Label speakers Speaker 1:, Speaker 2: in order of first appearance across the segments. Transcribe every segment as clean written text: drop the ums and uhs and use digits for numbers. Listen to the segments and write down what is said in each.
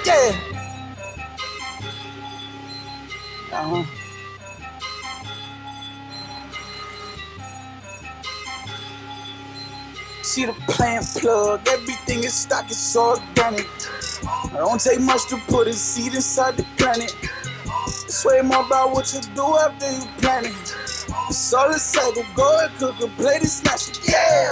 Speaker 1: Yeah. See the plant plug, everything is stock, it's organic. I don't take much to put a seed inside the planet. It's way more about what you do after you plant it. It's all a cycle, go and cook a plate and smash it, yeah.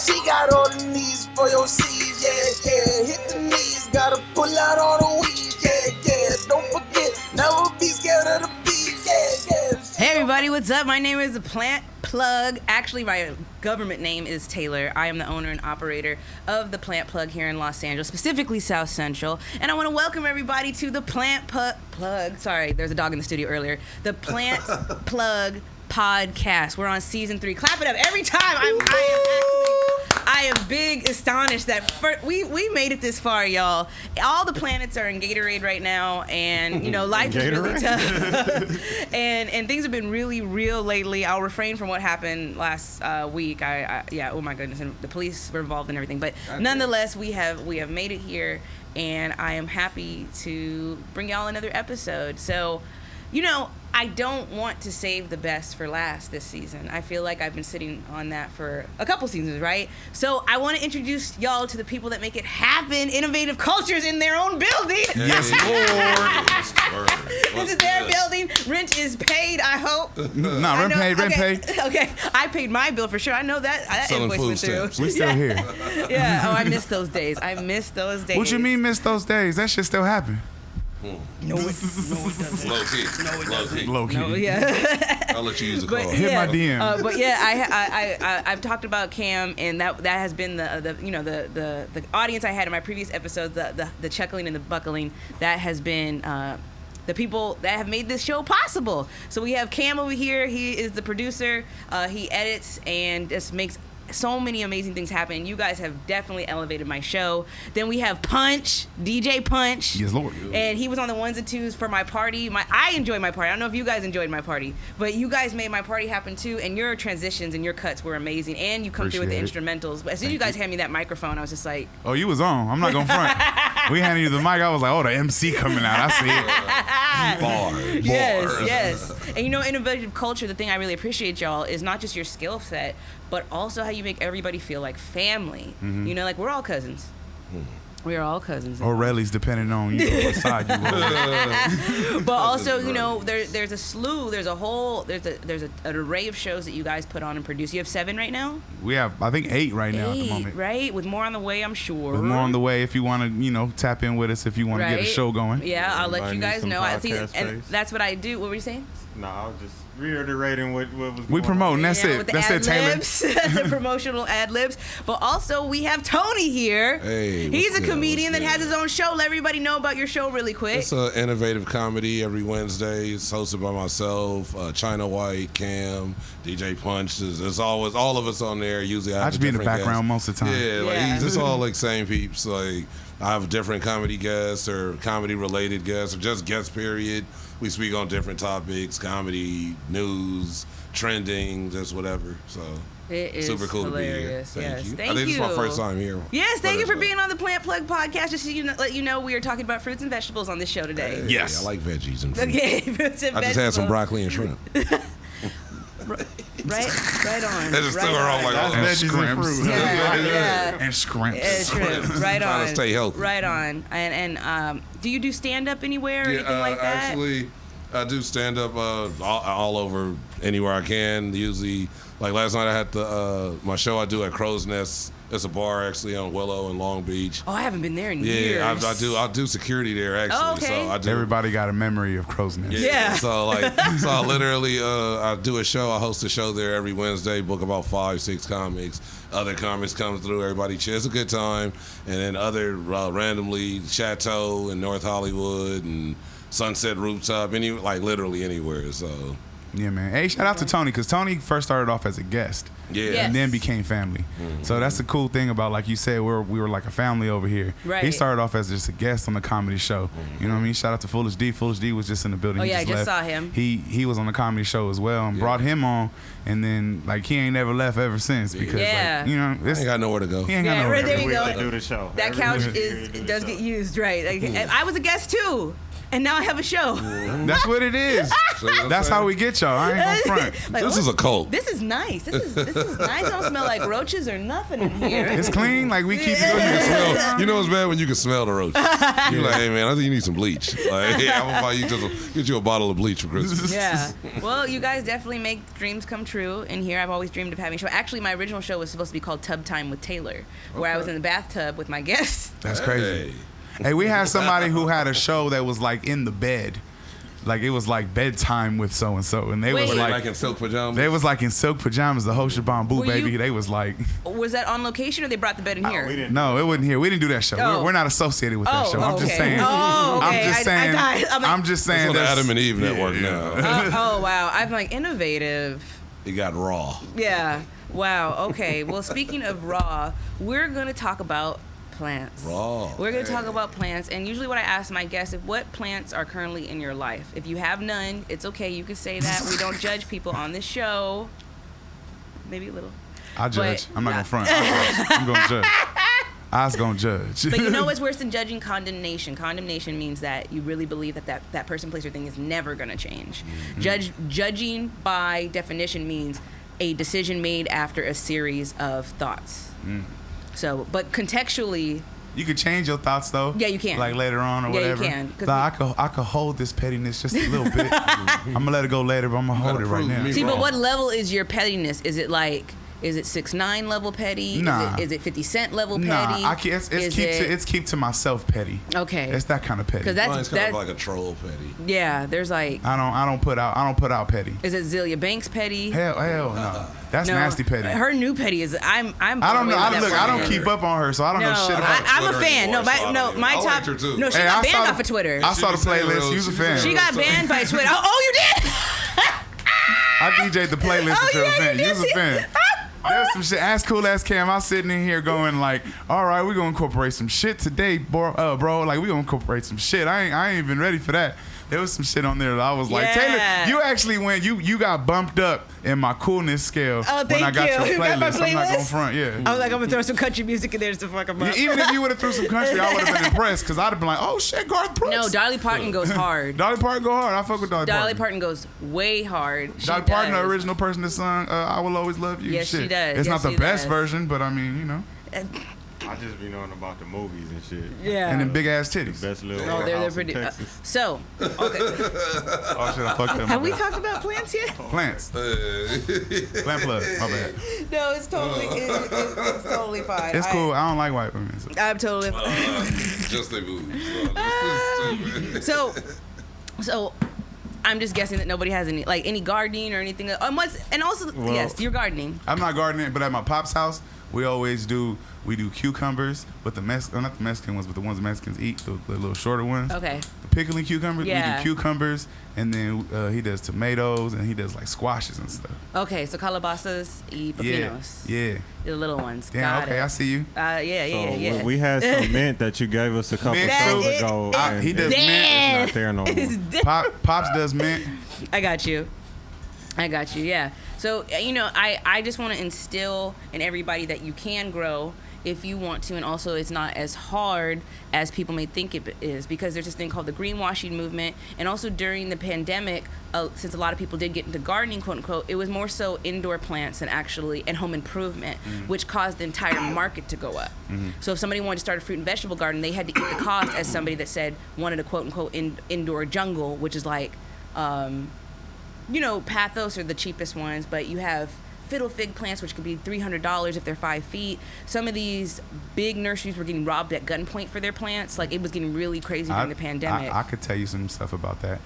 Speaker 1: She got all the needs for your seeds, yeah, yeah. Hit the knees, gotta pull out all the weeds, yeah, yeah. Don't forget, never be scared of the bees, yeah, yeah.
Speaker 2: Hey everybody, what's up? My name is The Plant Plug. Actually, my government name is Taylor. I am the owner and operator of The Plant Plug here in Los Angeles, specifically South Central. And I want to welcome everybody to The Plant Plug. Sorry, there's a dog in the studio earlier. The Plant Plug podcast. We're on season 3. Clap it up every time. I am big astonished that we made it this far, y'all. All the planets are in Gatorade right now, and you know life is really tough. and things have been really real lately. I'll refrain from what happened last week. Oh my goodness, and the police were involved in everything. But nonetheless, we have made it here, and I am happy to bring y'all another episode. So, you know, I don't want to save the best for last this season. I feel like I've been sitting on that for a couple seasons, right? So I want to introduce y'all to the people that make it happen, innovative cultures in their own building.
Speaker 3: Yes, Lord.
Speaker 2: This is their building. Rent is paid, I hope.
Speaker 3: Rent paid.
Speaker 2: Okay, I paid my bill for sure. I know that
Speaker 3: Selling
Speaker 2: invoice went through.
Speaker 3: We still here.
Speaker 2: Yeah, I miss those days.
Speaker 3: What you mean miss those days? That shit still happen.
Speaker 2: No, it doesn't.
Speaker 3: Low key.
Speaker 2: No, it doesn't.
Speaker 3: Low key.
Speaker 2: No, yeah.
Speaker 3: I'll let you use the call.
Speaker 2: Hit
Speaker 3: my DM.
Speaker 2: But yeah, I've talked about Cam, and that has been the audience I had in my previous episodes, the chuckling and the buckling. That has been the people that have made this show possible. So we have Cam over here. He is the producer. He edits and just makes so many amazing things happen. You guys have definitely elevated my show. Then we have Punch, DJ Punch.
Speaker 3: Yes, Lord.
Speaker 2: And he was on the ones and twos for my party. I enjoyed my party. I don't know if you guys enjoyed my party, but you guys made my party happen too. And your transitions and your cuts were amazing. And you come through with the instrumentals. But as soon as you guys handed me that microphone, I was just like,
Speaker 3: oh, you was on. I'm not gonna front. We handed you the mic. I was like, oh, the MC coming out. I see it. Bar.
Speaker 2: Yes. And you know, innovative culture, the thing I really appreciate, y'all, is not just your skill set, but also how you make everybody feel like family. Mm-hmm. You know, like we're all cousins. We are all cousins.
Speaker 3: Or Relly's, depending on what side you are.
Speaker 2: But also, you know, there's a slew, there's an array of shows that you guys put on and produce. You have 7 right now?
Speaker 3: We have, I think, 8 right now at the moment.
Speaker 2: Right? With more on the way, I'm sure.
Speaker 3: With more on the way if you want to, you know, tap in with us if you want to get a show going.
Speaker 2: Yeah, I'll let you guys know. I see, and that's what I do. What were you saying?
Speaker 4: No, I was just reiterating what was going
Speaker 3: we promoting. That's it. That's it, Taylor.
Speaker 2: The promotional ad libs. But also we have Tony here.
Speaker 5: Hey,
Speaker 2: he's a comedian that has his own show. Let everybody know about your show really quick.
Speaker 5: It's an innovative comedy every Wednesday. It's hosted by myself, China White, Cam, DJ Punch. There's always all of us on there. Usually I
Speaker 3: just be in the background most of the time.
Speaker 5: Yeah, like it's all like same peeps. Like I have different comedy guests or comedy related guests or just guests period. We speak on different topics, comedy, news, trending, just whatever. So
Speaker 2: it is
Speaker 5: super cool
Speaker 2: hilarious.
Speaker 5: to be here. Thank you.
Speaker 2: Thank
Speaker 5: I think
Speaker 2: you.
Speaker 5: this is my first time here.
Speaker 2: Yes, thank you for being on the Plant Plug podcast. Just to let you know, we are talking about fruits and vegetables on this show today.
Speaker 5: Yes. I like veggies and fruit.
Speaker 2: Okay, fruits and vegetables.
Speaker 5: I just had some broccoli and shrimp.
Speaker 2: Right on.
Speaker 5: That just threw her off like,
Speaker 3: and scrimps.
Speaker 2: Yeah.
Speaker 3: And scrimps.
Speaker 2: Right on.
Speaker 5: Trying to stay healthy.
Speaker 2: Right on. And do you do stand-up anywhere or anything like that?
Speaker 5: Actually, I do stand-up all over, anywhere I can. Usually, like last night I had my show I do at Crow's Nest. It's a bar actually on Willow in Long Beach.
Speaker 2: Oh, I haven't been there in years.
Speaker 5: Yeah, I do security there actually.
Speaker 2: Oh, okay.
Speaker 5: So
Speaker 3: Everybody got a memory of Crow's Nest.
Speaker 2: Yeah.
Speaker 5: So I literally I do a show. I host a show there every Wednesday. Book about 5-6 comics. Other comics come through. Everybody cheers. It's a good time. And then other randomly Chateau in North Hollywood and Sunset Rooftop. Literally anywhere. So.
Speaker 3: Yeah, man. Hey, shout out to Tony because Tony first started off as a guest.
Speaker 5: Yeah.
Speaker 2: Yes.
Speaker 3: and then became family. So that's the cool thing about, like you said, we were like a family over here.
Speaker 2: Right.
Speaker 3: He started off as just a guest on the comedy show. You know what I mean? Shout out to Foolish D. Foolish D was just in the building.
Speaker 2: Oh,
Speaker 3: He
Speaker 2: yeah, I just
Speaker 3: left.
Speaker 2: saw him.
Speaker 3: He was on the comedy show as well, and brought him on, and then like he ain't never left ever since because
Speaker 2: Yeah.
Speaker 3: like, you know,
Speaker 5: I ain't got nowhere to go.
Speaker 3: he ain't got
Speaker 2: Yeah,
Speaker 3: no
Speaker 2: right there you
Speaker 4: Every
Speaker 2: go.
Speaker 4: week to do the show.
Speaker 2: That
Speaker 4: Every
Speaker 2: couch
Speaker 4: week to do the
Speaker 2: does
Speaker 4: show.
Speaker 2: get used, right? Like, and I was a guest too, and now I have a show.
Speaker 3: That's what it is. That's how we get y'all. I ain't gonna front.
Speaker 2: Like,
Speaker 5: This is a cult.
Speaker 2: This is nice. This is nice. I don't smell like roaches or nothing in here.
Speaker 3: It's clean. Like we keep it.
Speaker 5: You know it's bad when you can smell the roach. You're like, hey man, I think you need some bleach. Like, yeah, I'm gonna buy you get you a bottle of bleach for Christmas.
Speaker 2: Yeah. Well, you guys definitely make dreams come true in here. I've always dreamed of having a show. Actually, my original show was supposed to be called Tub Time with Taylor, where I was in the bathtub with my guests.
Speaker 3: That's crazy.
Speaker 5: Hey.
Speaker 3: Hey, we had somebody who had a show that was like in the bed, like it was like bedtime with so and so, and they
Speaker 2: Wait.
Speaker 3: was
Speaker 5: Like,
Speaker 3: like
Speaker 5: in silk pajamas.
Speaker 3: they was like in silk pajamas, the whole shabam boo
Speaker 2: Were
Speaker 3: baby.
Speaker 2: you-
Speaker 3: They was like,
Speaker 2: Was that on location, or they brought the bed in here?
Speaker 4: We didn't.
Speaker 3: no, it wasn't here. We didn't do that show.
Speaker 2: Oh.
Speaker 3: We're not associated with that
Speaker 2: Oh,
Speaker 3: show. I'm just
Speaker 2: okay.
Speaker 3: saying.
Speaker 2: Oh, okay.
Speaker 3: I'm just saying.
Speaker 2: I died. I'm like,
Speaker 3: I'm just
Speaker 5: It's
Speaker 3: saying.
Speaker 5: on the
Speaker 3: that's-
Speaker 5: Adam and Eve network now.
Speaker 2: oh wow. I'm like innovative.
Speaker 5: It got raw.
Speaker 2: Yeah. Wow. Okay. Well, speaking of raw, we're gonna talk about plants.
Speaker 5: Raw.
Speaker 2: We're gonna talk about plants, and usually what I ask my guests is what plants are currently in your life. If you have none, it's okay. You can say that. We don't judge people on this show. Maybe a little.
Speaker 3: I judge.
Speaker 2: But-
Speaker 3: I'm not
Speaker 2: nah.
Speaker 3: gonna front. I'm gonna judge. I was gonna judge.
Speaker 2: But you know what's worse than judging? Condemnation. Condemnation means that you really believe that person, place, or thing is never gonna change. Judging by definition means a decision made after a series of thoughts. So, but contextually,
Speaker 3: You could change your thoughts though.
Speaker 2: Yeah, you can.
Speaker 3: Like later on or
Speaker 2: Yeah, you
Speaker 3: whatever.
Speaker 2: can, 'cause
Speaker 3: Like, I could hold this pettiness just a little bit. I'm gonna let it go later, but I'm gonna hold it
Speaker 5: gotta
Speaker 3: right
Speaker 5: prove
Speaker 3: now.
Speaker 5: me
Speaker 2: see, but
Speaker 5: wrong.
Speaker 2: what level is your pettiness? Is it like, is it 6ix9ine level petty?
Speaker 3: Nah.
Speaker 2: Is it 50 Cent level
Speaker 3: Nah,
Speaker 2: petty?
Speaker 3: I can't, it's keep to myself petty.
Speaker 2: Okay.
Speaker 3: It's that kind of petty.
Speaker 2: Because that's
Speaker 5: Mine's kind
Speaker 2: that.
Speaker 5: of like a troll petty.
Speaker 2: Yeah, there's like,
Speaker 3: I don't put out petty.
Speaker 2: is it Zelia Banks petty?
Speaker 3: Hell no. That's
Speaker 2: No,
Speaker 3: nasty petty.
Speaker 2: Her new petty is I'm.
Speaker 3: I don't know.
Speaker 2: blown away with that
Speaker 3: Look, I don't
Speaker 2: woman.
Speaker 3: keep up on her, so I don't know shit about.
Speaker 2: I'm a
Speaker 5: Twitter
Speaker 2: fan. No,
Speaker 5: anymore, so I don't even-
Speaker 2: my
Speaker 5: I
Speaker 2: top.
Speaker 5: liked her too.
Speaker 2: No, she
Speaker 3: Hey,
Speaker 2: got
Speaker 3: I
Speaker 2: banned
Speaker 3: saw
Speaker 2: off
Speaker 3: the-
Speaker 2: of Twitter.
Speaker 3: I saw the
Speaker 5: She was
Speaker 3: playlist.
Speaker 5: real-
Speaker 3: You was a
Speaker 5: she
Speaker 3: fan.
Speaker 5: was
Speaker 2: She got banned by Twitter. Oh, you did?
Speaker 3: I DJ'd the playlist
Speaker 2: Oh,
Speaker 3: at your
Speaker 2: yeah, you
Speaker 3: event.
Speaker 2: did
Speaker 3: You was a
Speaker 2: see-
Speaker 3: fan. There's some shit. Ass cool ass Cam. I was sitting in here going like, all right, we gonna incorporate some shit today, bro. Like we gonna incorporate some shit. I ain't even ready for that. There was some shit on there that I was like,
Speaker 2: Yeah.
Speaker 3: Taylor, you actually went, you got bumped up in my coolness scale
Speaker 2: Oh,
Speaker 3: when I
Speaker 2: thank
Speaker 3: got
Speaker 2: you.
Speaker 3: your
Speaker 2: You got my
Speaker 3: playlist. I'm not gonna
Speaker 2: playlist?
Speaker 3: front, yeah.
Speaker 2: I was like, I'm gonna throw some country music in there just to fuck them up.
Speaker 3: Even if you would have threw some country, I would have been impressed because I'd have been like, oh shit, Garth Brooks.
Speaker 2: No, Dolly Parton goes hard.
Speaker 3: Dolly Parton go hard. I fuck with Dolly Parton.
Speaker 2: Dolly Parton goes way hard. She
Speaker 3: Dolly Parton, the
Speaker 2: does.
Speaker 3: original person that sung "I Will Always Love You."
Speaker 2: Yes,
Speaker 3: shit.
Speaker 2: she does.
Speaker 3: It's
Speaker 2: Yes,
Speaker 3: not the
Speaker 2: she
Speaker 3: best
Speaker 2: does.
Speaker 3: version, but I mean, you know,
Speaker 4: I just be knowing about the movies and shit.
Speaker 2: Yeah.
Speaker 3: and then big ass titties.
Speaker 4: Best little
Speaker 2: No, they're
Speaker 4: house in
Speaker 2: pretty.
Speaker 4: Texas.
Speaker 2: So, okay.
Speaker 3: Oh shit, I fucked up.
Speaker 2: Have we talked about plants yet?
Speaker 3: Plants? Plant plug. My bad.
Speaker 2: No, it's totally it's totally fine.
Speaker 3: It's cool. I don't like white women. So.
Speaker 2: I'm totally fine.
Speaker 5: Just they move.
Speaker 2: So I'm just guessing that nobody has any gardening or anything. And also,
Speaker 4: Well-
Speaker 2: yes, you're gardening.
Speaker 3: I'm not gardening, but at my pop's house, we do cucumbers, but not the Mexican ones, but the ones the Mexicans eat, the little shorter ones.
Speaker 2: Okay.
Speaker 3: The pickling cucumbers.
Speaker 2: Yeah.
Speaker 3: We do cucumbers, and then he does tomatoes, and he does like squashes and stuff.
Speaker 2: Okay, so calabazas y pepinos.
Speaker 3: Yeah.
Speaker 2: The little ones.
Speaker 3: Damn.
Speaker 2: Got
Speaker 3: Okay,
Speaker 2: it.
Speaker 3: I see you.
Speaker 2: Yeah.
Speaker 4: We had some mint that you gave us a couple
Speaker 3: Mint
Speaker 4: shows
Speaker 3: too.
Speaker 4: ago. and
Speaker 3: He does
Speaker 4: it's
Speaker 3: mint.
Speaker 4: not there no more.
Speaker 3: Pops does mint.
Speaker 2: I got you. Yeah. So, I just want to instill in everybody that you can grow if you want to, and also it's not as hard as people may think it is, because there's this thing called the greenwashing movement, and also during the pandemic, since a lot of people did get into gardening, quote unquote, it was more so indoor plants and home improvement, which caused the entire market to go up. So if somebody wanted to start a fruit and vegetable garden, they had to eat the cost as somebody that said wanted a quote unquote indoor jungle, which is like, pathos are the cheapest ones, but you have fiddle fig plants, which could be $300 if they're 5 feet. Some of these big nurseries were getting robbed at gunpoint for their plants. Like, it was getting really crazy during the pandemic.
Speaker 3: I could tell you some stuff about that.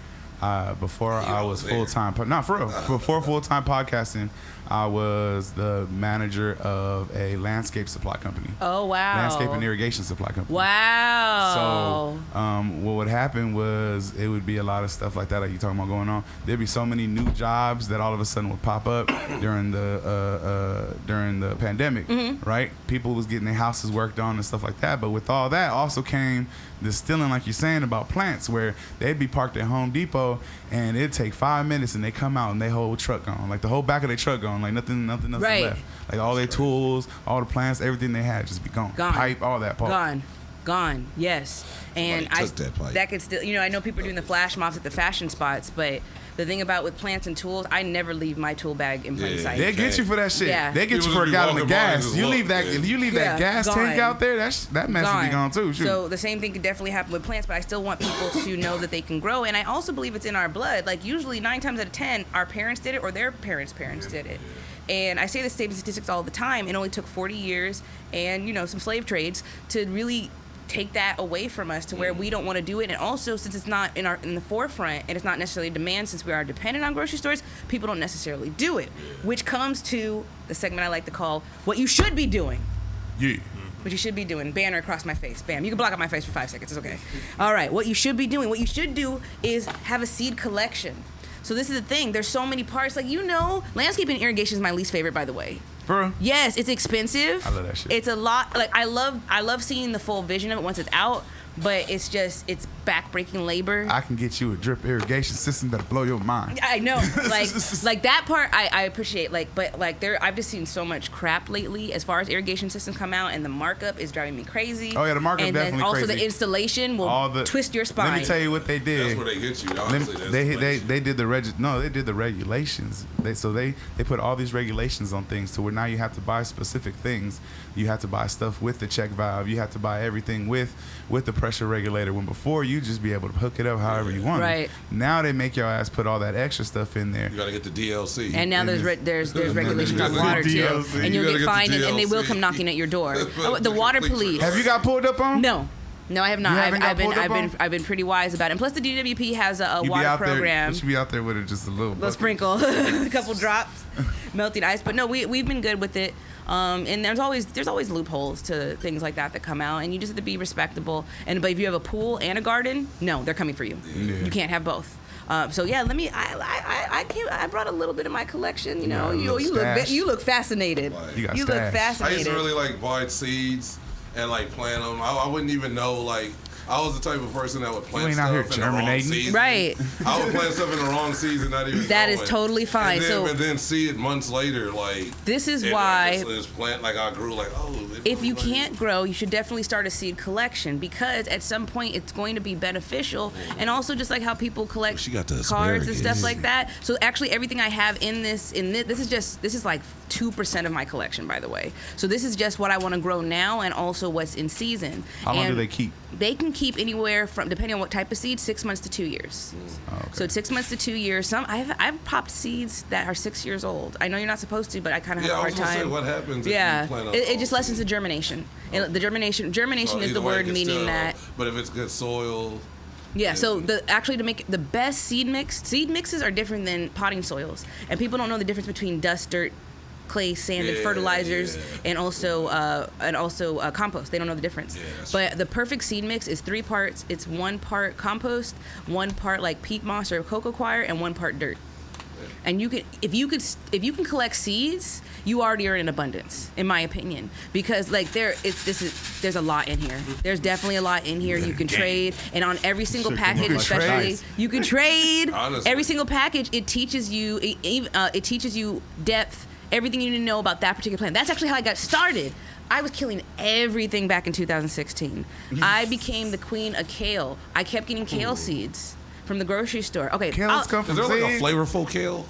Speaker 3: Before I was
Speaker 5: there.
Speaker 3: full time, not for real. Before full time podcasting, I was the manager of a landscape supply company.
Speaker 2: Oh wow.
Speaker 3: Landscape and irrigation supply company.
Speaker 2: Wow.
Speaker 3: So what would happen was it would be a lot of stuff like that, like you talking about going on. There'd be so many new jobs that all of a sudden would pop up during the pandemic, right? People was getting their houses worked on and stuff like that. But with all that also came the stealing, like you're saying, about plants, where they'd be parked at Home Depot and it'd take 5 minutes and they come out and their whole truck gone, like the whole back of their truck gone, like nothing else
Speaker 2: Right.
Speaker 3: is left. Like all their tools, all the plants, everything they had just be gone. Pipe, all that part.
Speaker 2: Gone. Yes. And
Speaker 5: Somebody took that pipe.
Speaker 2: that could still, I know people are doing the flash mobs at the fashion spots, but the thing about with plants and tools, I never leave my tool bag in plain sight.
Speaker 3: They get you for that shit.
Speaker 2: Yeah.
Speaker 3: They get
Speaker 5: People
Speaker 3: you for a
Speaker 5: just be
Speaker 3: gallon of
Speaker 5: walking by and
Speaker 3: gas.
Speaker 5: just
Speaker 3: You
Speaker 5: look.
Speaker 3: leave that.
Speaker 5: Yeah.
Speaker 3: If you leave that gas
Speaker 2: gone.
Speaker 3: tank out there, that mess will be gone too. Shoot.
Speaker 2: So the same thing could definitely happen with plants, but I still want people to know that they can grow. And I also believe it's in our blood. Like usually 9 times out of 10, our parents did it or their parents' did it. And I say the same statistics all the time. It only took 40 years and some slave trades to really take that away from us to where we don't want to do it. And also, since it's not in the forefront and it's not necessarily a demand, since we are dependent on grocery stores, people don't necessarily do it, which comes to the segment I like to call what you should be doing.
Speaker 3: Yeah.
Speaker 2: What you should be doing. Banner across my face. Bam. You can block out my face for 5 seconds. It's okay. All right. What you should be doing. What you should do is have a seed collection. So this is the thing. There's so many parts. Like, landscaping and irrigation is my least favorite, by the way.
Speaker 3: Bro.
Speaker 2: Yes, it's expensive.
Speaker 3: I love that shit.
Speaker 2: It's a lot. Like, I love seeing the full vision of it once it's out, but it's backbreaking labor.
Speaker 3: I can get you a drip irrigation system that'll blow your mind.
Speaker 2: I know, like that part I appreciate, but I've just seen so much crap lately as far as irrigation systems come out, and the markup is driving me crazy.
Speaker 3: Oh yeah, the markup
Speaker 2: and
Speaker 3: definitely
Speaker 2: then also
Speaker 3: crazy.
Speaker 2: the installation will twist your spine.
Speaker 3: Let me tell you what they did.
Speaker 5: That's where they get you. Honestly,
Speaker 3: They did the regulations. They put all these regulations on things to where now you have to buy specific things. You have to buy stuff with the check valve. You have to buy everything with the pressure regulator. When before you just be able to hook it up however you want.
Speaker 2: Right.
Speaker 3: Now they make your ass put all that extra stuff in there.
Speaker 5: You gotta get the DLC.
Speaker 2: And now there's regulations on
Speaker 3: DLC.
Speaker 2: water too,
Speaker 3: DLC.
Speaker 2: and
Speaker 5: You
Speaker 2: you'll
Speaker 5: gotta
Speaker 2: get
Speaker 5: get
Speaker 2: fined,
Speaker 5: the
Speaker 2: and they will
Speaker 5: DLC.
Speaker 2: come knocking at your door. The water police.
Speaker 3: Have you got pulled up on?
Speaker 2: No, I have not.
Speaker 3: You haven't got pulled up on?
Speaker 2: I've been pretty wise about it. And plus, the DWP has a
Speaker 3: You be
Speaker 2: water
Speaker 3: out there.
Speaker 2: program.
Speaker 3: You should be out there with it just a little.
Speaker 2: Little sprinkle, a couple drops, melting ice. But no, we've been good with it. And there's always loopholes to things like that come out, and you just have to be respectable. But if you have a pool and a garden, no, they're coming for you.
Speaker 3: Yeah.
Speaker 2: You can't have both. So yeah, I brought a little bit of my collection. You look fascinated.
Speaker 3: You got
Speaker 2: look
Speaker 3: stash.
Speaker 5: I
Speaker 2: fascinated.
Speaker 5: used to really buy seeds and plant them. I wouldn't even know I was the type of person that would plant
Speaker 3: You ain't out here
Speaker 5: stuff in the wrong
Speaker 3: germinating.
Speaker 5: season.
Speaker 2: Right.
Speaker 5: I would plant stuff in the wrong season, not even.
Speaker 2: That
Speaker 5: know
Speaker 2: is
Speaker 5: it.
Speaker 2: totally fine.
Speaker 5: And then see it months later,
Speaker 2: This is
Speaker 5: and
Speaker 2: why
Speaker 5: just plant I grew
Speaker 2: if you can't grow, you should definitely start a seed collection, because at some point it's going to be beneficial. And also just like how people collect
Speaker 5: She got the
Speaker 2: cards and stuff
Speaker 5: asparagus.
Speaker 2: like that. So actually everything I have in this is like 2% of my collection, by the way. So this is just what I want to grow now and also what's in season.
Speaker 3: How long
Speaker 2: And
Speaker 3: do they keep?
Speaker 2: They can keep anywhere from, depending on what type of seed, 6 months to 2 years.
Speaker 3: Oh, okay.
Speaker 2: So it's 6 months to 2 years. I've popped seeds that are 6 years old. I know you're not supposed to, but I kind of have a
Speaker 5: I
Speaker 2: hard
Speaker 5: was gonna
Speaker 2: time.
Speaker 5: say, what happens?
Speaker 2: Yeah,
Speaker 5: If you plant
Speaker 2: it just lessens the germination. And the germination is
Speaker 5: either
Speaker 2: the
Speaker 5: way,
Speaker 2: word
Speaker 5: it gets
Speaker 2: meaning
Speaker 5: to-
Speaker 2: that.
Speaker 5: But if it's good soil,
Speaker 2: Yeah, so to make the best seed mixes are different than potting soils, and people don't know the difference between dust, dirt, clay, sand, and fertilizers, and also compost. They don't know the difference.
Speaker 5: Yeah, that's
Speaker 2: but the perfect seed mix is 3 parts. It's 1 part compost, 1 part like peat moss or cocoa coir, and 1 part dirt. And if you can collect seeds, you already are in abundance, in my opinion, because there's a lot in here. There's definitely a lot in here. You can trade, and on every single package, especially you can trade.
Speaker 5: Honestly.
Speaker 2: Every single package, it teaches you depth, everything you need to know about that particular plant. That's actually how I got started. I was killing everything back in 2016. I became the queen of kale. I kept getting kale seeds from the grocery store. Okay,
Speaker 3: Kale's come
Speaker 5: is
Speaker 3: from
Speaker 5: there a
Speaker 3: seeds?
Speaker 5: flavorful kale?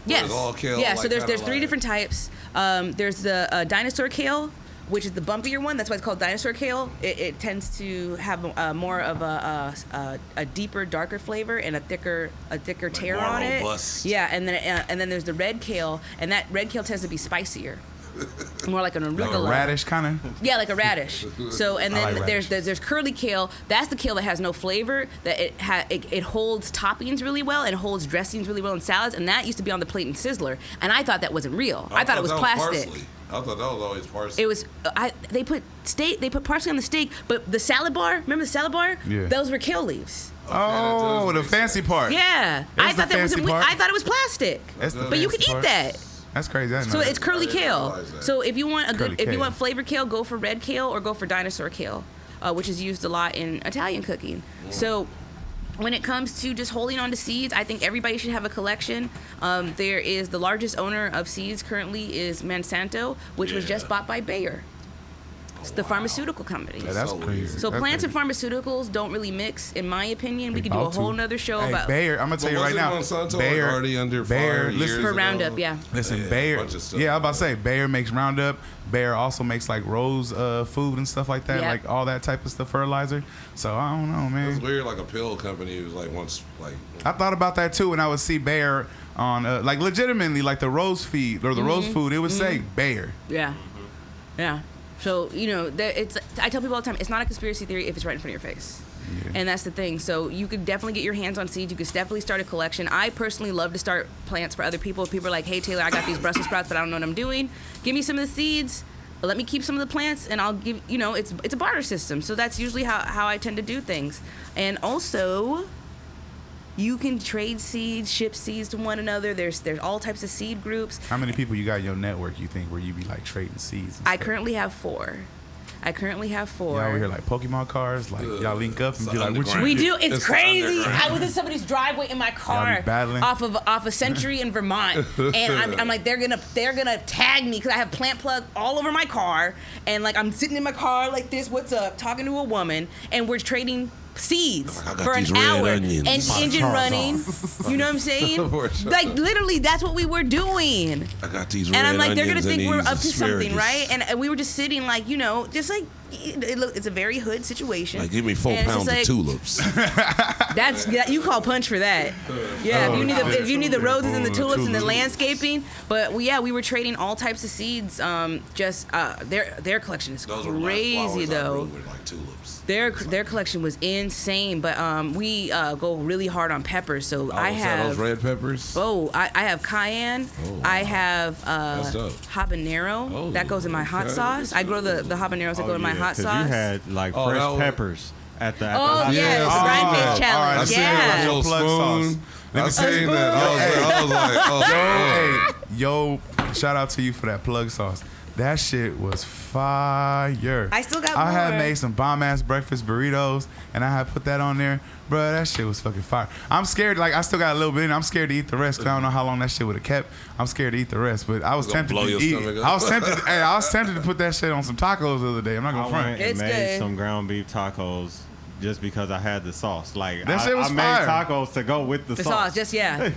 Speaker 2: yes.
Speaker 5: Or is all kale
Speaker 2: Yeah, so there's
Speaker 5: kinda
Speaker 2: 3 different types. There's the dinosaur kale, which is the bumpier one. That's why it's called dinosaur kale. It tends to have more of a deeper, darker flavor and a thicker tear
Speaker 5: more
Speaker 2: on it.
Speaker 5: robust.
Speaker 2: Yeah, and then there's the red kale, and that red kale tends to be spicier. More like an arugula.
Speaker 3: Like a radish kind of.
Speaker 2: Yeah, like a radish. So, and then
Speaker 3: like
Speaker 2: there's curly kale. That's the kale that has no flavor. That it holds toppings really well and holds dressings really well in salads. And that used to be on the plate in Sizzler. And I thought that wasn't real. I thought it was plastic.
Speaker 5: Parsley. I thought that was always parsley.
Speaker 2: It was. They put parsley on the steak, but the salad bar. Remember the salad bar?
Speaker 3: Yeah.
Speaker 2: Those were kale leaves.
Speaker 3: Oh, the fancy part.
Speaker 2: Yeah, I thought that was. I thought it was plastic. But you can eat that.
Speaker 3: That's crazy.
Speaker 2: So it's curly kale.
Speaker 5: that.
Speaker 2: So if you want if you
Speaker 3: kale.
Speaker 2: want flavored kale, go for red kale or go for dinosaur kale, which is used a lot in Italian cooking. So when it comes to just holding on to seeds, I think everybody should have a collection. There is the largest owner of seeds currently is Monsanto, which was just bought by Bayer. It's the pharmaceutical company.
Speaker 3: Yeah, that's crazy.
Speaker 2: So
Speaker 3: That's
Speaker 2: plants
Speaker 3: crazy.
Speaker 2: and pharmaceuticals don't really mix, in my opinion. We
Speaker 3: They
Speaker 2: could do a
Speaker 3: about
Speaker 2: whole
Speaker 3: to.
Speaker 2: nother show
Speaker 3: Hey,
Speaker 2: about
Speaker 3: Bayer. I'm gonna tell you right now.
Speaker 5: Monsanto
Speaker 3: Bayer
Speaker 5: already under
Speaker 3: Bayer.
Speaker 5: fire
Speaker 3: Listen,
Speaker 5: years
Speaker 2: for
Speaker 5: ago?
Speaker 2: Roundup, yeah.
Speaker 3: Listen,
Speaker 5: Yeah, a
Speaker 3: Bayer.
Speaker 5: bunch of stuff.
Speaker 3: Yeah, I was about to say Bayer makes Roundup. Bayer also makes like rose food and stuff like that,
Speaker 2: Yeah.
Speaker 3: like all that type of stuff, fertilizer. So I don't know,
Speaker 5: It's
Speaker 3: man.
Speaker 5: weird, like a pill company was like once like.
Speaker 3: I thought about that too when I would see Bayer on like legitimately like the rose feed or the rose food. It would say Bayer.
Speaker 2: Yeah. Yeah. So, it's. I tell people all the time, it's not a conspiracy theory if it's right in front of your face.
Speaker 3: Yeah.
Speaker 2: And that's the thing. So you could definitely get your hands on seeds. You could definitely start a collection. I personally love to start plants for other people. People are like, hey, Taylor, I got these Brussels sprouts, but I don't know what I'm doing. Give me some of the seeds. Let me keep some of the plants, and I'll give, it's a barter system. So that's usually how I tend to do things. And also, you can trade seeds, ship seeds to one another. There's all types of seed groups.
Speaker 3: How many people you got in your network you think where you be like trading seeds? And
Speaker 2: I
Speaker 3: stuff?
Speaker 2: currently have 4.
Speaker 3: Y'all over here like Pokemon cards, like y'all link up and be like, what you
Speaker 5: underground.
Speaker 2: We
Speaker 3: get?
Speaker 2: do. It's
Speaker 5: It's
Speaker 2: crazy.
Speaker 5: underground.
Speaker 2: I was in somebody's driveway in my
Speaker 3: Y'all
Speaker 2: car
Speaker 3: be battling?
Speaker 2: off a Century in Vermont, and I'm like, they're gonna tag me because I have plant plug all over my car, and like I'm sitting in my car like this, what's up, talking to a woman, and we're trading seeds
Speaker 5: I got
Speaker 2: for an
Speaker 5: these red
Speaker 2: hour
Speaker 5: onions.
Speaker 2: and engine running. You know what I'm saying?
Speaker 5: For sure.
Speaker 2: Like literally, that's what we were doing.
Speaker 5: I got these red
Speaker 2: And I'm like, they're gonna
Speaker 5: onions and
Speaker 2: think we're
Speaker 5: these
Speaker 2: up to something,
Speaker 5: asparagus.
Speaker 2: right? And we were just sitting like, just like it's a very hood situation.
Speaker 5: Like, give me 4
Speaker 2: And it's
Speaker 5: pounds
Speaker 2: just
Speaker 5: of
Speaker 2: like,
Speaker 5: tulips.
Speaker 2: you call punch for that. Yeah, if you need the roses and the tulips and the landscaping. But we were trading all types of seeds. Their collection is
Speaker 5: Those were my
Speaker 2: crazy
Speaker 5: flowers I
Speaker 2: though.
Speaker 5: grew with, like tulips.
Speaker 2: Their collection was insane. But we go really hard on peppers. So I have
Speaker 5: those red peppers.
Speaker 2: I have cayenne.
Speaker 5: Oh, wow.
Speaker 2: I have
Speaker 5: That's dope.
Speaker 2: habanero.
Speaker 5: Oh,
Speaker 2: that goes in my hot
Speaker 5: okay.
Speaker 2: sauce. I grow the habaneros that go in my hot
Speaker 4: 'cause
Speaker 2: sauce.
Speaker 4: you had like
Speaker 5: Oh, that
Speaker 4: fresh
Speaker 5: was-
Speaker 4: peppers at the.
Speaker 2: Oh,
Speaker 4: the
Speaker 2: yes,
Speaker 5: Yeah,
Speaker 2: the grind face
Speaker 3: all right,
Speaker 2: challenge.
Speaker 3: I
Speaker 5: I
Speaker 3: see
Speaker 5: seen
Speaker 3: that.
Speaker 5: it with
Speaker 2: Yeah.
Speaker 5: your
Speaker 3: Plug sauce.
Speaker 5: spoon.
Speaker 3: Let
Speaker 5: I
Speaker 3: me
Speaker 5: seen
Speaker 3: see.
Speaker 5: that. I was like, oh.
Speaker 3: Hey, yo, shout out to you for that plug sauce. That shit was fire.
Speaker 2: I still got
Speaker 3: I had
Speaker 2: more.
Speaker 3: made some bomb ass breakfast burritos and I had put that on there. Bro, that shit was fucking fire. I'm scared, like I still got a little bit in. I'm scared to eat the rest because I don't know how long that shit would have kept. I'm scared to eat the rest, but I was
Speaker 5: Gonna
Speaker 3: tempted
Speaker 5: blow
Speaker 3: to
Speaker 5: your
Speaker 3: eat.
Speaker 5: stomach up.
Speaker 3: I was tempted. Hey, I was tempted to put that shit on some tacos the other day. I'm not
Speaker 4: I
Speaker 3: gonna front.
Speaker 4: went and
Speaker 2: It's
Speaker 4: made
Speaker 2: good.
Speaker 4: some ground beef tacos just because I had the sauce. Like
Speaker 3: That shit was
Speaker 4: I
Speaker 3: fire.
Speaker 4: made tacos to go with the
Speaker 2: The
Speaker 4: sauce.
Speaker 2: sauce, just yeah.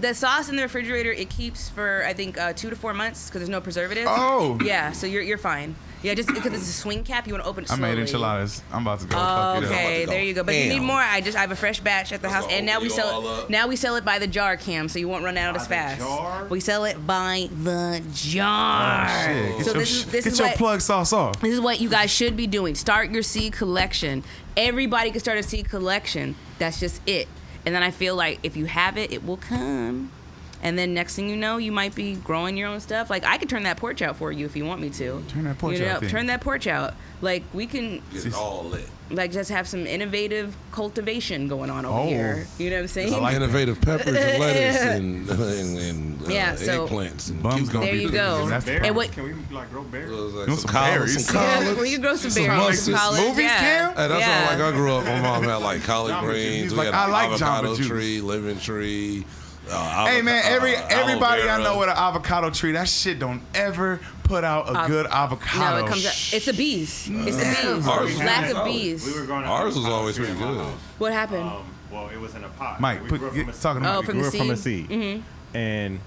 Speaker 2: The sauce in the refrigerator, it keeps for I think 2 to 4 months because there's no preservative.
Speaker 3: Oh.
Speaker 2: Yeah, so you're fine. Yeah, just because it's a swing cap, you want to open it
Speaker 3: I
Speaker 2: slowly.
Speaker 3: made enchiladas. I'm about to go
Speaker 2: Oh,
Speaker 3: fuck it up.
Speaker 2: okay,
Speaker 5: go
Speaker 2: there you go. But you need
Speaker 5: ham.
Speaker 2: more. I have a fresh batch at the house,
Speaker 5: Let's
Speaker 2: and
Speaker 5: go.
Speaker 2: now we
Speaker 5: You
Speaker 2: sell
Speaker 5: all
Speaker 2: it.
Speaker 5: up?
Speaker 2: Now we sell it by the jar, Cam, so you won't run out
Speaker 4: By
Speaker 2: as
Speaker 4: the
Speaker 2: fast.
Speaker 4: jar?
Speaker 2: We sell it by the jar.
Speaker 3: Shit, get
Speaker 2: So
Speaker 3: your,
Speaker 2: this
Speaker 3: get
Speaker 2: is
Speaker 3: your
Speaker 2: what
Speaker 3: plug sauce off.
Speaker 2: this is what you guys should be doing. Start your seed collection. Everybody can start a seed collection. That's just it. And then I feel like if you have it, it will come. And then next thing you know, you might be growing your own stuff. Like I could turn that porch out for you if you want me to.
Speaker 3: Turn that porch out then.
Speaker 2: Turn that porch out. Like we can
Speaker 5: Get it all lit.
Speaker 2: like just have some innovative cultivation going on over
Speaker 3: Oh.
Speaker 2: here. You know what I'm saying?
Speaker 3: I like
Speaker 5: Innovative peppers and lettuce and
Speaker 2: Yeah, so-
Speaker 5: eggplants and
Speaker 3: Bum's gonna
Speaker 2: There
Speaker 3: be
Speaker 2: you go.
Speaker 3: That's
Speaker 4: Berries?
Speaker 2: And what-
Speaker 4: Can we like grow berries?
Speaker 5: like
Speaker 3: want
Speaker 5: some
Speaker 3: some
Speaker 5: collards,
Speaker 3: berries?
Speaker 5: some
Speaker 2: Yeah,
Speaker 5: collards.
Speaker 2: well, you can grow some
Speaker 5: Some
Speaker 2: berries,
Speaker 5: mustards.
Speaker 2: some collards.
Speaker 3: Movies,
Speaker 2: yeah.
Speaker 3: Cam?
Speaker 5: Hey, that's
Speaker 2: Yeah.
Speaker 5: all like I grew up. My mom had like collard
Speaker 4: Jamba
Speaker 5: greens.
Speaker 4: Juice.
Speaker 5: We
Speaker 3: Like,
Speaker 5: had
Speaker 3: I
Speaker 5: an
Speaker 3: like
Speaker 5: avocado
Speaker 3: Jamba Juice.
Speaker 5: tree, lemon tree.
Speaker 3: Hey man, everybody I know
Speaker 5: with
Speaker 3: with an avocado tree, that shit don't ever put out a good avocado.
Speaker 2: No, it comes out. It's the bees. It's the bees.
Speaker 5: Ours was
Speaker 2: Lack of
Speaker 5: solid.
Speaker 2: bees.
Speaker 4: We were going to
Speaker 5: Ours was
Speaker 4: avocado
Speaker 5: always
Speaker 4: tree
Speaker 5: pretty
Speaker 4: in my
Speaker 5: good.
Speaker 4: house.
Speaker 2: What happened?
Speaker 4: Well, it was in a pot.
Speaker 3: Mike,
Speaker 4: We
Speaker 3: put-
Speaker 4: grew it
Speaker 3: get-
Speaker 4: from a
Speaker 3: talking
Speaker 4: seed.
Speaker 3: about-
Speaker 2: Oh, from
Speaker 4: We
Speaker 2: the
Speaker 4: grew it from a
Speaker 2: seed?
Speaker 4: seed. And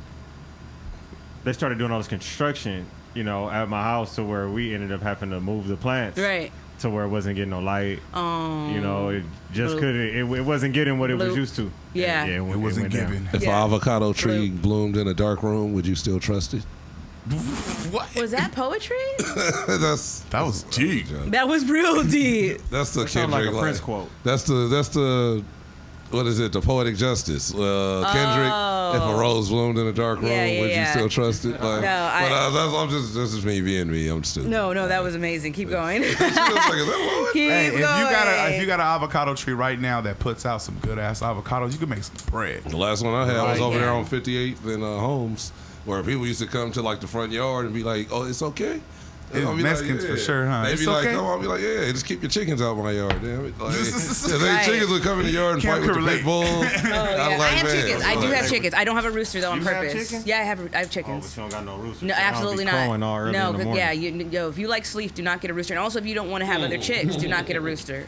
Speaker 4: they started doing all this construction, at my house to where we ended up having to move the plants.
Speaker 2: Right.
Speaker 4: To where it wasn't getting no light. It just
Speaker 2: Bloop.
Speaker 4: couldn't. It wasn't getting what it was
Speaker 2: Bloop.
Speaker 4: used to.
Speaker 2: Yeah.
Speaker 4: it
Speaker 3: It wasn't
Speaker 4: went down.
Speaker 3: given.
Speaker 5: If
Speaker 2: Yeah.
Speaker 5: an avocado tree
Speaker 2: Blue.
Speaker 5: bloomed in a dark room, would you still trust it?
Speaker 3: What?
Speaker 2: Was that poetry?
Speaker 3: That was deep.
Speaker 2: That was real deep.
Speaker 5: That's the
Speaker 4: That sound
Speaker 5: Kendrick
Speaker 4: like a Prince quote.
Speaker 5: That's the what is it? The poetic justice. Kendrick, if a rose bloomed in a dark room, would you still trust it? Like, I'm just this is me being me. I'm stupid.
Speaker 2: No, that was amazing. Keep going.
Speaker 5: Keep
Speaker 3: Hey, if
Speaker 2: going.
Speaker 3: you got an avocado tree right now that puts out some good ass avocados, you can make some bread.
Speaker 5: The last one I had was over
Speaker 2: yeah.
Speaker 5: there on 58th in Holmes, where people used to come to like the front yard and be like, "Oh, it's okay."
Speaker 3: It's
Speaker 5: I'll be
Speaker 3: Mexicans for sure, huh?
Speaker 5: They
Speaker 3: It's
Speaker 5: be like,
Speaker 3: okay.
Speaker 5: "Come on," I'll be like, "Yeah, just keep your chickens out my yard, damn it." Like,
Speaker 2: Right.
Speaker 5: chickens would come in the yard and
Speaker 3: Can't
Speaker 5: fight with the
Speaker 3: relate.
Speaker 5: pit bulls.
Speaker 2: Oh, yeah. I have chickens. I do have
Speaker 5: chickens.
Speaker 2: chickens. I don't have a rooster though on
Speaker 4: You have
Speaker 2: purpose.
Speaker 4: chickens?
Speaker 2: Yeah, I have
Speaker 4: Oh,
Speaker 2: chickens.
Speaker 4: but you don't got no rooster.
Speaker 2: No,
Speaker 4: so y'all
Speaker 2: absolutely
Speaker 4: be
Speaker 2: not.
Speaker 4: crowing all early in the
Speaker 2: No,
Speaker 4: morning.
Speaker 2: yeah, if you like sleep, do not get a rooster. And also, if you don't want to have other chicks, do not get a rooster.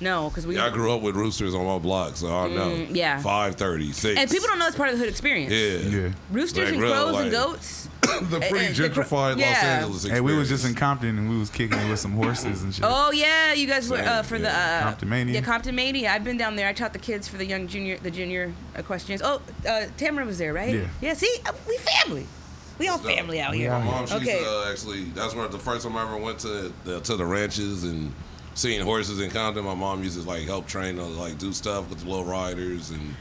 Speaker 2: No, because we.
Speaker 5: Yeah, I grew up with roosters on my block, so I know.
Speaker 2: yeah.
Speaker 5: 5:30, 6.
Speaker 2: And people don't know it's part of the hood experience.
Speaker 5: Yeah.
Speaker 2: Roosters
Speaker 5: Like
Speaker 2: and
Speaker 5: real,
Speaker 2: crows
Speaker 5: like-
Speaker 2: and goats.
Speaker 5: The pre-gentrified Los
Speaker 2: yeah.
Speaker 5: Angeles experience.
Speaker 3: Hey, we was just in Compton and we was kicking it with some horses and shit.
Speaker 2: Oh yeah, you guys were for the
Speaker 3: Compton Mania.
Speaker 2: Yeah, Compton Mania. I've been down there. I taught the kids for the junior equestrians. Oh, Tamara was there, right?
Speaker 3: Yeah.
Speaker 2: See, we family. We all family out here.
Speaker 5: My mom, she's
Speaker 2: Okay.
Speaker 5: actually, that's where the first time I ever went to the ranches and seeing horses in Compton. My mom used to like help train to like do stuff with the little riders, and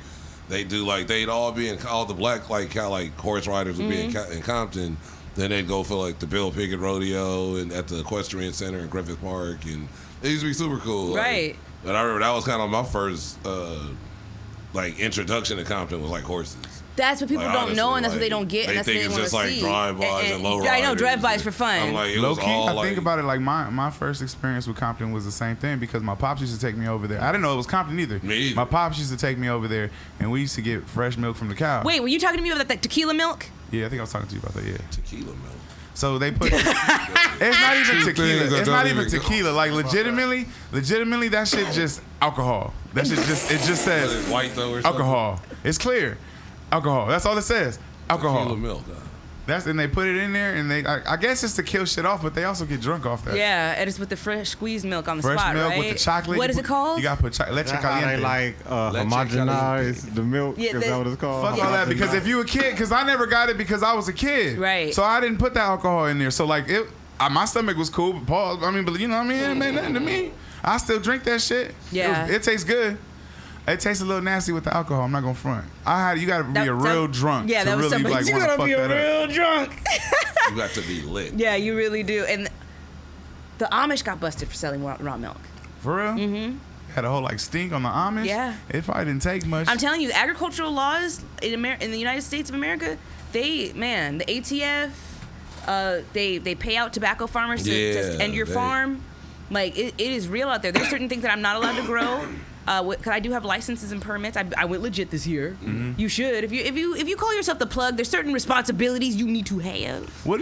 Speaker 5: they do like they'd all be in all the black like kind of like horse riders would be in Compton. Then they'd go for like the Bill Pickett Rodeo and at the Equestrian Center in Griffith Park, and it used to be super cool.
Speaker 2: Right.
Speaker 5: Like, but I remember that was kind of my first like introduction to Compton was like horses.
Speaker 2: That's what people
Speaker 5: Like,
Speaker 2: don't know, and that's what
Speaker 5: honestly,
Speaker 2: they don't get, and
Speaker 5: they
Speaker 2: that's what
Speaker 5: think
Speaker 2: they
Speaker 5: it's
Speaker 2: want to
Speaker 5: just like
Speaker 2: see.
Speaker 5: drive-bys and low
Speaker 2: Yeah, I know,
Speaker 5: riders.
Speaker 2: drive-bys for fun.
Speaker 5: I'm like, it
Speaker 3: Low
Speaker 5: was
Speaker 3: key,
Speaker 5: all
Speaker 3: I
Speaker 5: like,
Speaker 3: think about it like my first experience with Compton was the same thing because my pops used to take me over there. I didn't know it was Compton either.
Speaker 5: Me either.
Speaker 3: My pops used to take me over there and we used to get fresh milk from the cow.
Speaker 2: Wait, were you talking to me about that tequila milk?
Speaker 3: Yeah, I think I was talking to you about that, yeah.
Speaker 5: tequila milk.
Speaker 3: So they put it's not even
Speaker 5: Two
Speaker 3: tequila.
Speaker 5: things that
Speaker 3: It's
Speaker 5: don't
Speaker 3: not even
Speaker 5: even go.
Speaker 3: tequila. Like legitimately that shit just alcohol. That shit just
Speaker 5: Was
Speaker 3: says
Speaker 5: it white though or something?
Speaker 3: alcohol. It's clear. Alcohol. That's all it says. Alcohol.
Speaker 5: Tequila milk.
Speaker 3: And they put it in there, and I guess it's to kill shit off, but they also get drunk off that.
Speaker 2: Yeah, and it's with the fresh squeezed milk on the
Speaker 3: Fresh
Speaker 2: spot,
Speaker 3: milk
Speaker 2: right?
Speaker 3: with the chocolate.
Speaker 2: What is it called?
Speaker 3: You gotta put leche
Speaker 4: That's how they
Speaker 3: caliente.
Speaker 4: like
Speaker 5: Leche
Speaker 4: homogenize the milk.
Speaker 2: Yeah,
Speaker 4: Is that what it's called?
Speaker 3: Fuck all that, because if you a kid, because I never got it because I was a kid.
Speaker 2: Right.
Speaker 3: So I didn't put the alcohol in there. So like my stomach was cool, but Paul, I mean, but you know what I mean? It made nothing to me. I still drink that shit.
Speaker 2: Yeah.
Speaker 3: It tastes good. It tastes a little nasty with the alcohol. I'm not gonna front. You gotta be a real drunk.
Speaker 2: Yeah,
Speaker 3: to
Speaker 2: that was
Speaker 3: really
Speaker 2: somebody.
Speaker 3: like
Speaker 2: You
Speaker 3: want to
Speaker 2: gotta
Speaker 3: fuck
Speaker 2: be a
Speaker 3: that up.
Speaker 2: real drunk.
Speaker 5: You got to be lit.
Speaker 2: Yeah, you really do. And the Amish got busted for selling raw milk.
Speaker 3: For real? Mm-hmm. Had a whole like sting on the Amish.
Speaker 2: Yeah.
Speaker 3: It probably didn't take much.
Speaker 2: I'm telling you, agricultural laws in the United States of America, the ATF, they pay out tobacco farmers to end your farm. Like it is real out there. There's certain things that I'm not allowed to grow. Cause I do have licenses and permits. I went legit this year.
Speaker 3: Mm-hmm.
Speaker 2: You should. If you call yourself the plug, there's certain responsibilities you need to have.
Speaker 3: What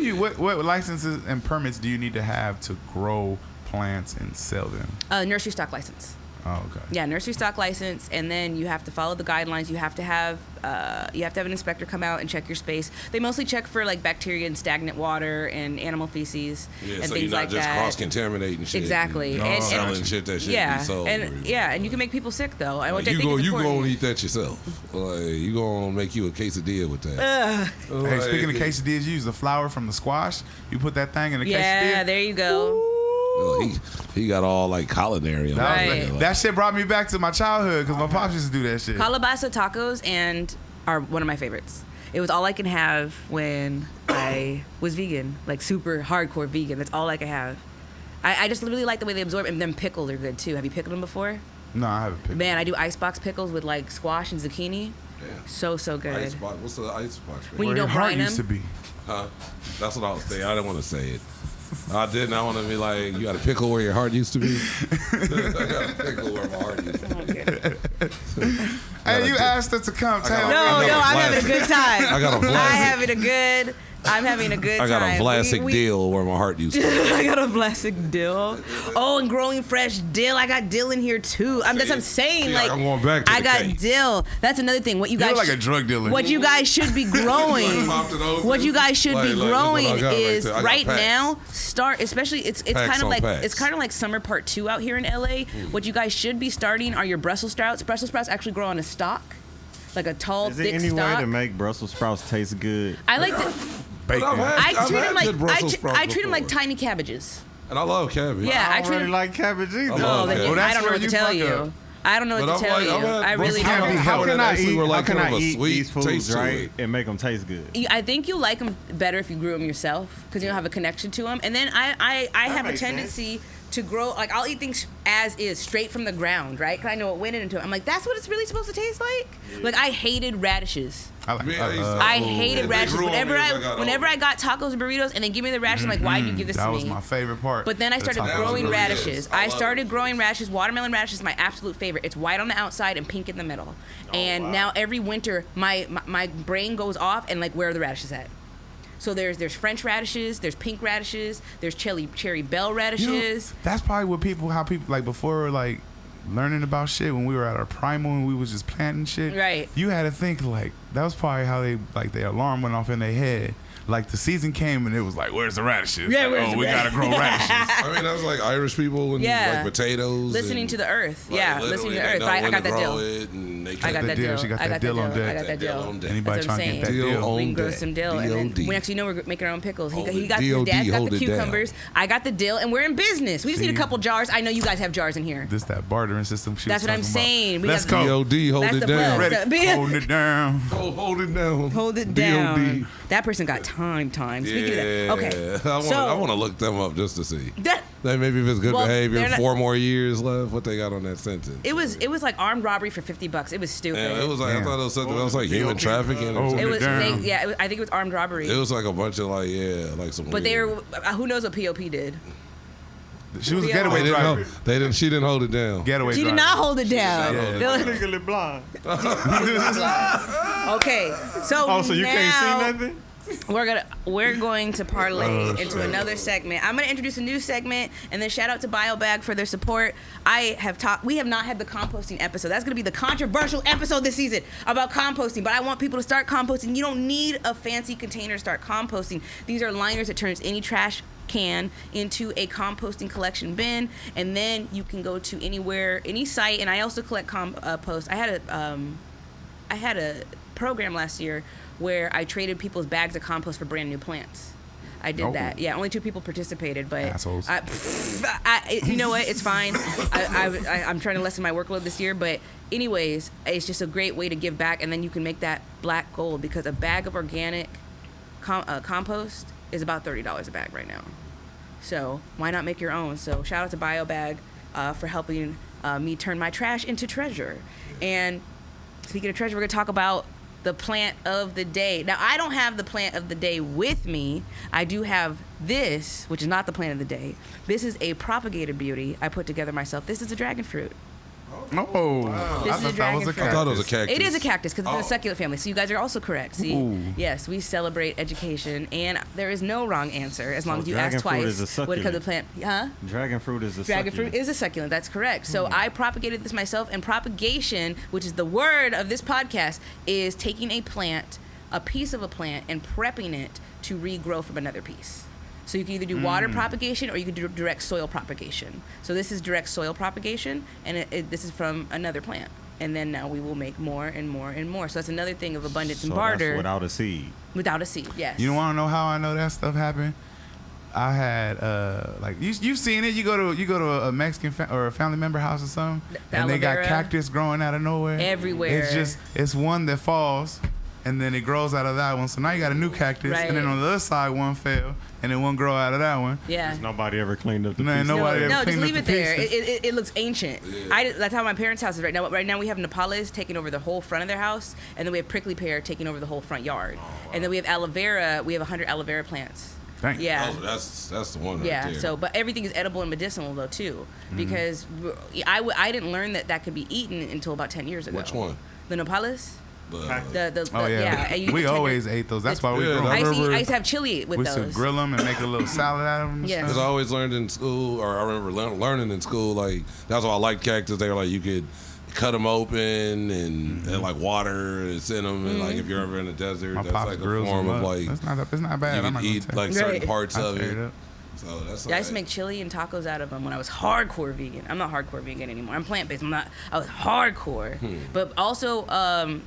Speaker 3: licenses and permits do you need to have to grow plants and sell them?
Speaker 2: Nursery stock license.
Speaker 3: Oh, okay.
Speaker 2: Yeah, nursery stock license, and then you have to follow the guidelines. You have to have an inspector come out and check your space. They mostly check for like bacteria and stagnant water and animal feces and
Speaker 5: so
Speaker 2: things
Speaker 5: you're not
Speaker 2: like
Speaker 5: just
Speaker 2: that.
Speaker 5: cross-contaminating shit.
Speaker 2: Exactly.
Speaker 5: And
Speaker 2: And-
Speaker 5: selling shit that shouldn't
Speaker 2: Yeah,
Speaker 5: be sold.
Speaker 2: and you can make people sick though.
Speaker 5: Like,
Speaker 2: Which I
Speaker 5: you
Speaker 2: think is
Speaker 5: go
Speaker 2: important.
Speaker 5: and eat that yourself. Like, you gonna make you a quesadilla with that.
Speaker 3: Hey, speaking of quesadillas, you use the flour from the squash. You put that thing in the quesadilla.
Speaker 2: Yeah, there you go.
Speaker 5: He got all like culinary. on
Speaker 2: Right.
Speaker 5: that.
Speaker 3: That shit brought me back to my childhood because my pops used to do that shit.
Speaker 2: Calabasa tacos are one of my favorites. It was all I can have when I was vegan, like super hardcore vegan. That's all I could have. I just really like the way they absorb, and then pickles are good too. Have you pickled them before?
Speaker 3: No, I haven't picked.
Speaker 2: Man, I do icebox pickles with like squash and zucchini.
Speaker 5: Yeah.
Speaker 2: So good.
Speaker 5: Icebox. What's the icebox?
Speaker 2: When you
Speaker 3: Where
Speaker 2: don't
Speaker 3: your heart
Speaker 2: brine
Speaker 3: used to
Speaker 2: them.
Speaker 3: be.
Speaker 5: Huh? That's what I was saying. I didn't want to say it. I didn't. I want to be like, you got a pickle where your heart used to be. I got a pickle where my heart used to be.
Speaker 3: Hey, you asked us to come. Taylor.
Speaker 2: No,
Speaker 5: I got a
Speaker 2: I'm having a
Speaker 5: Vlasic.
Speaker 2: good time.
Speaker 5: I got a Vlasic.
Speaker 2: I'm having a good
Speaker 5: I got a
Speaker 2: time.
Speaker 5: Vlasic deal where my heart used to be.
Speaker 2: I got a Vlasic dill. Oh, and growing fresh dill. I got dill in here too. That's what I'm saying.
Speaker 5: See,
Speaker 2: like
Speaker 5: I'm going back to
Speaker 2: I
Speaker 5: the
Speaker 2: got
Speaker 5: case.
Speaker 2: dill. That's another thing. What you
Speaker 3: You
Speaker 2: guys
Speaker 3: look like a drug dealer.
Speaker 2: What you guys should be growing.
Speaker 5: Popped it open.
Speaker 2: What you guys should be
Speaker 5: Like, look what
Speaker 2: growing
Speaker 5: I got right
Speaker 2: is
Speaker 5: there. I got
Speaker 2: right
Speaker 5: packs.
Speaker 2: now. Start, especially it's
Speaker 5: Packs
Speaker 2: kind of
Speaker 5: on
Speaker 2: like
Speaker 5: packs.
Speaker 2: it's kind of like summer part 2 out here in LA. What you guys should be starting are your Brussels sprouts. Brussels sprouts actually grow on a stalk, like a tall,
Speaker 4: Is there
Speaker 2: thick
Speaker 4: any way
Speaker 2: stalk.
Speaker 4: to make Brussels sprouts taste good?
Speaker 2: I like to.
Speaker 3: bacon.
Speaker 5: I've had good Brussels sprouts
Speaker 2: I treat them like
Speaker 5: before.
Speaker 2: tiny cabbages.
Speaker 5: And I love cabbage.
Speaker 2: Yeah,
Speaker 4: I don't really like cabbage either.
Speaker 5: I
Speaker 2: Oh,
Speaker 5: love
Speaker 2: then
Speaker 5: cabbage.
Speaker 2: I don't know
Speaker 3: where
Speaker 2: what to
Speaker 3: you
Speaker 2: tell
Speaker 3: fuck
Speaker 2: you.
Speaker 3: up.
Speaker 2: I don't know what
Speaker 5: But
Speaker 2: to tell you. I really
Speaker 3: How
Speaker 2: don't.
Speaker 3: how
Speaker 4: Can I
Speaker 5: actually
Speaker 4: eat?
Speaker 5: were like
Speaker 4: How can
Speaker 5: kind of
Speaker 4: I
Speaker 5: a
Speaker 4: eat
Speaker 5: sweet
Speaker 4: these foods
Speaker 5: taste to
Speaker 4: right
Speaker 5: it.
Speaker 4: and make them taste good?
Speaker 2: I think you like them better if you grew them yourself because you don't have a connection to them. And then I have a
Speaker 4: makes
Speaker 2: tendency to grow, like I'll eat things as is, straight from the ground, right? Because I know what went into it. I'm like, that's what it's really supposed to taste like? Like I hated radishes.
Speaker 3: I
Speaker 2: I hated
Speaker 5: they
Speaker 2: radishes.
Speaker 5: grew on me
Speaker 2: Whenever
Speaker 5: as I got
Speaker 2: whenever
Speaker 5: older.
Speaker 2: I got tacos and burritos and they give me the radishes, I'm like, why do you give this
Speaker 3: that
Speaker 2: to
Speaker 3: was
Speaker 2: me?
Speaker 3: my favorite part.
Speaker 2: But then I started
Speaker 3: The tacos.
Speaker 2: growing
Speaker 5: really
Speaker 2: radishes.
Speaker 5: is. I
Speaker 2: I
Speaker 5: love
Speaker 2: started
Speaker 5: it.
Speaker 2: growing radishes. Watermelon radish is my absolute favorite. It's white on the outside and pink in the middle. And now every winter, my brain goes off and like, where are the radishes at? So there's French radishes, there's pink radishes, there's cherry bell
Speaker 3: You know,
Speaker 2: radishes.
Speaker 3: that's probably how people like before like learning about shit when we were at our primal and we was just planting shit.
Speaker 2: Right.
Speaker 3: You had to think like that was probably how they like the alarm went off in their head. Like the season came and it was like, where's the radishes?
Speaker 2: Yeah,
Speaker 3: Like,
Speaker 2: where's the
Speaker 3: we gotta grow radishes.
Speaker 5: I mean, that was like Irish people and
Speaker 2: Yeah.
Speaker 5: like potatoes.
Speaker 2: Listening
Speaker 5: and,
Speaker 2: to the earth.
Speaker 5: like,
Speaker 2: Yeah,
Speaker 5: literally,
Speaker 2: listening to the
Speaker 5: they
Speaker 2: earth.
Speaker 5: know
Speaker 2: I
Speaker 5: when
Speaker 2: got
Speaker 5: to
Speaker 2: that
Speaker 5: grow
Speaker 2: deal.
Speaker 5: it and they
Speaker 2: I
Speaker 5: can-
Speaker 2: got that
Speaker 3: deal.
Speaker 2: deal.
Speaker 3: She got
Speaker 2: I
Speaker 3: that
Speaker 2: got
Speaker 3: deal
Speaker 2: that
Speaker 3: on
Speaker 2: deal. I
Speaker 3: deck.
Speaker 2: got that
Speaker 5: Deal
Speaker 2: deal.
Speaker 5: on deck.
Speaker 3: Anybody
Speaker 2: That's what I'm
Speaker 3: trying to get that
Speaker 2: saying.
Speaker 5: Deal
Speaker 3: deal?
Speaker 5: on
Speaker 2: We can grow
Speaker 5: deck.
Speaker 2: some dill, and then
Speaker 5: DOD.
Speaker 2: we actually know we're making our own pickles.
Speaker 5: Hold
Speaker 2: He
Speaker 5: it.
Speaker 2: got his
Speaker 5: DOD,
Speaker 2: dad got
Speaker 5: hold
Speaker 2: the
Speaker 5: it down.
Speaker 2: cucumbers. I got the dill, and we're in business. We just need a
Speaker 3: See?
Speaker 2: couple jars. I know you guys have jars in here.
Speaker 3: This that bartering system she
Speaker 2: That's
Speaker 3: was
Speaker 2: what I'm
Speaker 3: talking about.
Speaker 2: saying. We
Speaker 3: Let's
Speaker 2: got
Speaker 3: go.
Speaker 5: DOD, hold
Speaker 2: That's
Speaker 5: it
Speaker 2: the
Speaker 5: down.
Speaker 2: plan.
Speaker 3: Ready?
Speaker 2: Be-
Speaker 3: Holding it down.
Speaker 5: Hold it down.
Speaker 2: Hold it down.
Speaker 5: DOD.
Speaker 2: That person got time. Speaking
Speaker 5: Yeah.
Speaker 2: of that, okay.
Speaker 5: I want to look them up just to see.
Speaker 2: That
Speaker 5: Like maybe if it's good
Speaker 2: Well,
Speaker 5: behavior,
Speaker 2: they're not-
Speaker 5: 4 more years left. What they got on that sentence?
Speaker 2: it was like armed robbery for $50. It was stupid.
Speaker 5: Yeah, it was like
Speaker 3: Damn.
Speaker 5: I thought it was something else like human trafficking. Or
Speaker 3: Oh,
Speaker 5: something.
Speaker 2: It was
Speaker 3: down.
Speaker 2: I think it was armed robbery.
Speaker 5: It was like a bunch of like some.
Speaker 2: But they
Speaker 5: weird-
Speaker 2: were who knows what POP did.
Speaker 3: She was a
Speaker 2: Yeah.
Speaker 5: They
Speaker 3: getaway
Speaker 5: didn't
Speaker 3: driver.
Speaker 5: hold, they didn't. She didn't hold it down.
Speaker 3: Getaway
Speaker 2: She
Speaker 3: driver.
Speaker 2: did not hold it down.
Speaker 5: did not hold it
Speaker 2: They're like-
Speaker 4: Legally blind.
Speaker 2: Okay, so
Speaker 4: Oh, so you
Speaker 2: now
Speaker 4: can't see nothing?
Speaker 2: we're going to parlay into another segment. I'm gonna introduce a new segment, and then shout out to BioBag for their support. We have not had the composting episode. That's gonna be the controversial episode this season about composting. But I want people to start composting. You don't need a fancy container to start composting. These are liners that turns any trash can into a composting collection bin, and then you can go to anywhere, any site. And I also collect compost. I had a program last year where I traded people's bags of compost for brand new plants. I did
Speaker 3: Oh.
Speaker 2: that. Yeah, only 2 people participated, but
Speaker 3: Assholes.
Speaker 2: you know what? It's fine. I'm trying to lessen my workload this year, but anyways, it's just a great way to give back, and then you can make that black gold because a bag of organic compost is about $30 a bag right now. So why not make your own? So shout out to BioBag for helping me turn my trash into treasure. And speaking of treasure, we're gonna talk about the plant of the day. Now, I don't have the plant of the day with me. I do have this, which is not the plant of the day. This is a propagated beauty I put together myself. This is a dragon fruit.
Speaker 3: Oh,
Speaker 2: This
Speaker 3: I
Speaker 2: is a
Speaker 3: thought that
Speaker 2: dragon
Speaker 3: was a
Speaker 2: fruit.
Speaker 5: I thought it was a
Speaker 3: cactus.
Speaker 5: cactus.
Speaker 2: It is a cactus because it's in
Speaker 5: Oh.
Speaker 2: the succulent family. So you guys are also correct. See,
Speaker 3: Ooh.
Speaker 2: yes, we celebrate education, and there is no wrong answer as long
Speaker 4: So
Speaker 2: as you
Speaker 4: dragon
Speaker 2: ask
Speaker 4: fruit
Speaker 2: twice
Speaker 4: is a
Speaker 2: when it comes to
Speaker 4: succulent.
Speaker 2: plant. Huh?
Speaker 4: Dragon fruit is a
Speaker 2: Dragon
Speaker 4: succulent.
Speaker 2: fruit is a succulent. That's correct. So I propagated this myself, and propagation, which is the word of this podcast, is taking a plant, a piece of a plant, and prepping it to regrow from another piece. So you can either do water propagation or you can do direct soil propagation. So this is direct soil propagation, and this is from another plant. And then now we will make more and more and more. So that's another thing of abundance and
Speaker 4: So
Speaker 2: barter
Speaker 4: that's without a seed.
Speaker 2: without a seed. Yes.
Speaker 3: You want to know how I know that stuff happened? I had like you've seen it. You go to a Mexican or a family member house or something,
Speaker 2: The
Speaker 3: and they got
Speaker 2: aloe vera.
Speaker 3: cactus growing out of nowhere.
Speaker 2: Everywhere.
Speaker 3: It's one that falls, and then it grows out of that one. So now you got a new cactus,
Speaker 2: Right.
Speaker 3: and then on the other side one fell, and then one grow out of that one.
Speaker 2: Yeah.
Speaker 4: Nobody ever cleaned up the
Speaker 3: Man,
Speaker 4: pieces.
Speaker 3: nobody ever
Speaker 2: No, just
Speaker 3: cleaned
Speaker 2: leave
Speaker 3: up
Speaker 2: it
Speaker 3: the
Speaker 2: there.
Speaker 3: pieces.
Speaker 2: It looks ancient. That's how my parents' house is right now. Right now we have Nepales taking over the whole front of their house, and then we have prickly pear taking over the whole front yard. And then we have aloe vera. We have 100 aloe vera plants.
Speaker 3: Dang.
Speaker 2: Yeah.
Speaker 5: Oh, that's the one.
Speaker 2: Yeah.
Speaker 5: Right there.
Speaker 2: So, but everything is edible and medicinal though too, because I didn't learn that could be eaten until about 10 years ago.
Speaker 5: Which one?
Speaker 2: The nopales.
Speaker 5: The-
Speaker 3: Oh yeah,
Speaker 2: and you
Speaker 3: we
Speaker 2: can turn
Speaker 3: always
Speaker 2: it-
Speaker 3: ate those. That's why we
Speaker 5: Yeah,
Speaker 3: grew
Speaker 5: I
Speaker 3: them.
Speaker 5: remember-
Speaker 2: I used to have chili with
Speaker 3: We used to
Speaker 2: those.
Speaker 3: grill them and make a little salad out of them. and
Speaker 2: Yeah.
Speaker 3: stuff.
Speaker 5: Because I always learned in school, or I remember learning in school, like, that's why I liked cactus. They were like, you could cut them open and like water is in them. And like, if you're ever in the desert,
Speaker 3: My
Speaker 5: that's
Speaker 3: pops
Speaker 5: like a
Speaker 3: grills
Speaker 5: form
Speaker 3: them
Speaker 5: of
Speaker 3: up.
Speaker 5: like,
Speaker 3: It's not bad.
Speaker 5: you
Speaker 3: I'm
Speaker 5: can
Speaker 3: not
Speaker 5: eat
Speaker 3: gonna
Speaker 5: like
Speaker 3: tell
Speaker 5: certain
Speaker 2: Right.
Speaker 5: parts
Speaker 3: you.
Speaker 5: of
Speaker 3: I tear
Speaker 5: it.
Speaker 3: up.
Speaker 5: So that's
Speaker 2: Yeah, I
Speaker 5: like,
Speaker 2: used to make chili and tacos out of them when I was hardcore vegan. I'm not hardcore vegan anymore. I'm plant based. I was hardcore. But also,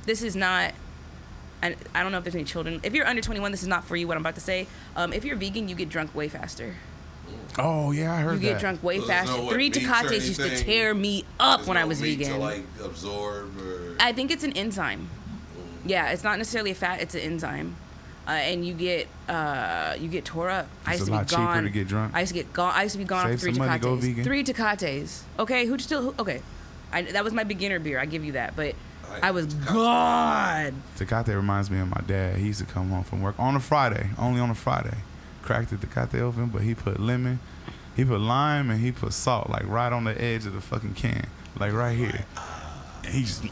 Speaker 2: this is not I don't know if there's any children. If you're under 21, this is not for you. What I'm about to say. If you're vegan, you get drunk way faster.
Speaker 3: Oh yeah, I heard that.
Speaker 2: You get drunk way
Speaker 5: So there's
Speaker 2: faster.
Speaker 5: no,
Speaker 2: 3
Speaker 5: meats or
Speaker 2: Tecates used to
Speaker 5: anything?
Speaker 2: tear me up
Speaker 5: There's
Speaker 2: when
Speaker 5: no
Speaker 2: I was
Speaker 5: meat
Speaker 2: vegan.
Speaker 5: to like absorb or.
Speaker 2: I think it's an enzyme. Yeah, it's not necessarily a fat. It's an enzyme, and you get tore up. I
Speaker 3: It's
Speaker 2: used
Speaker 3: a
Speaker 2: to
Speaker 3: lot
Speaker 2: be gone.
Speaker 3: cheaper to get drunk.
Speaker 2: I used to be gone
Speaker 3: Save
Speaker 2: off 3
Speaker 3: some money, go
Speaker 2: Tecates.
Speaker 3: vegan.
Speaker 2: 3 Tecates. Okay, okay. That was my beginner beer. I give you that, but I was gone.
Speaker 3: Tecate reminds me of my dad. He used to come home from work on a Friday, only on a Friday. Cracked the Tecate open, but he put lemon, he put lime, and he put salt, like right on the edge of the fucking can, like right here. And he just,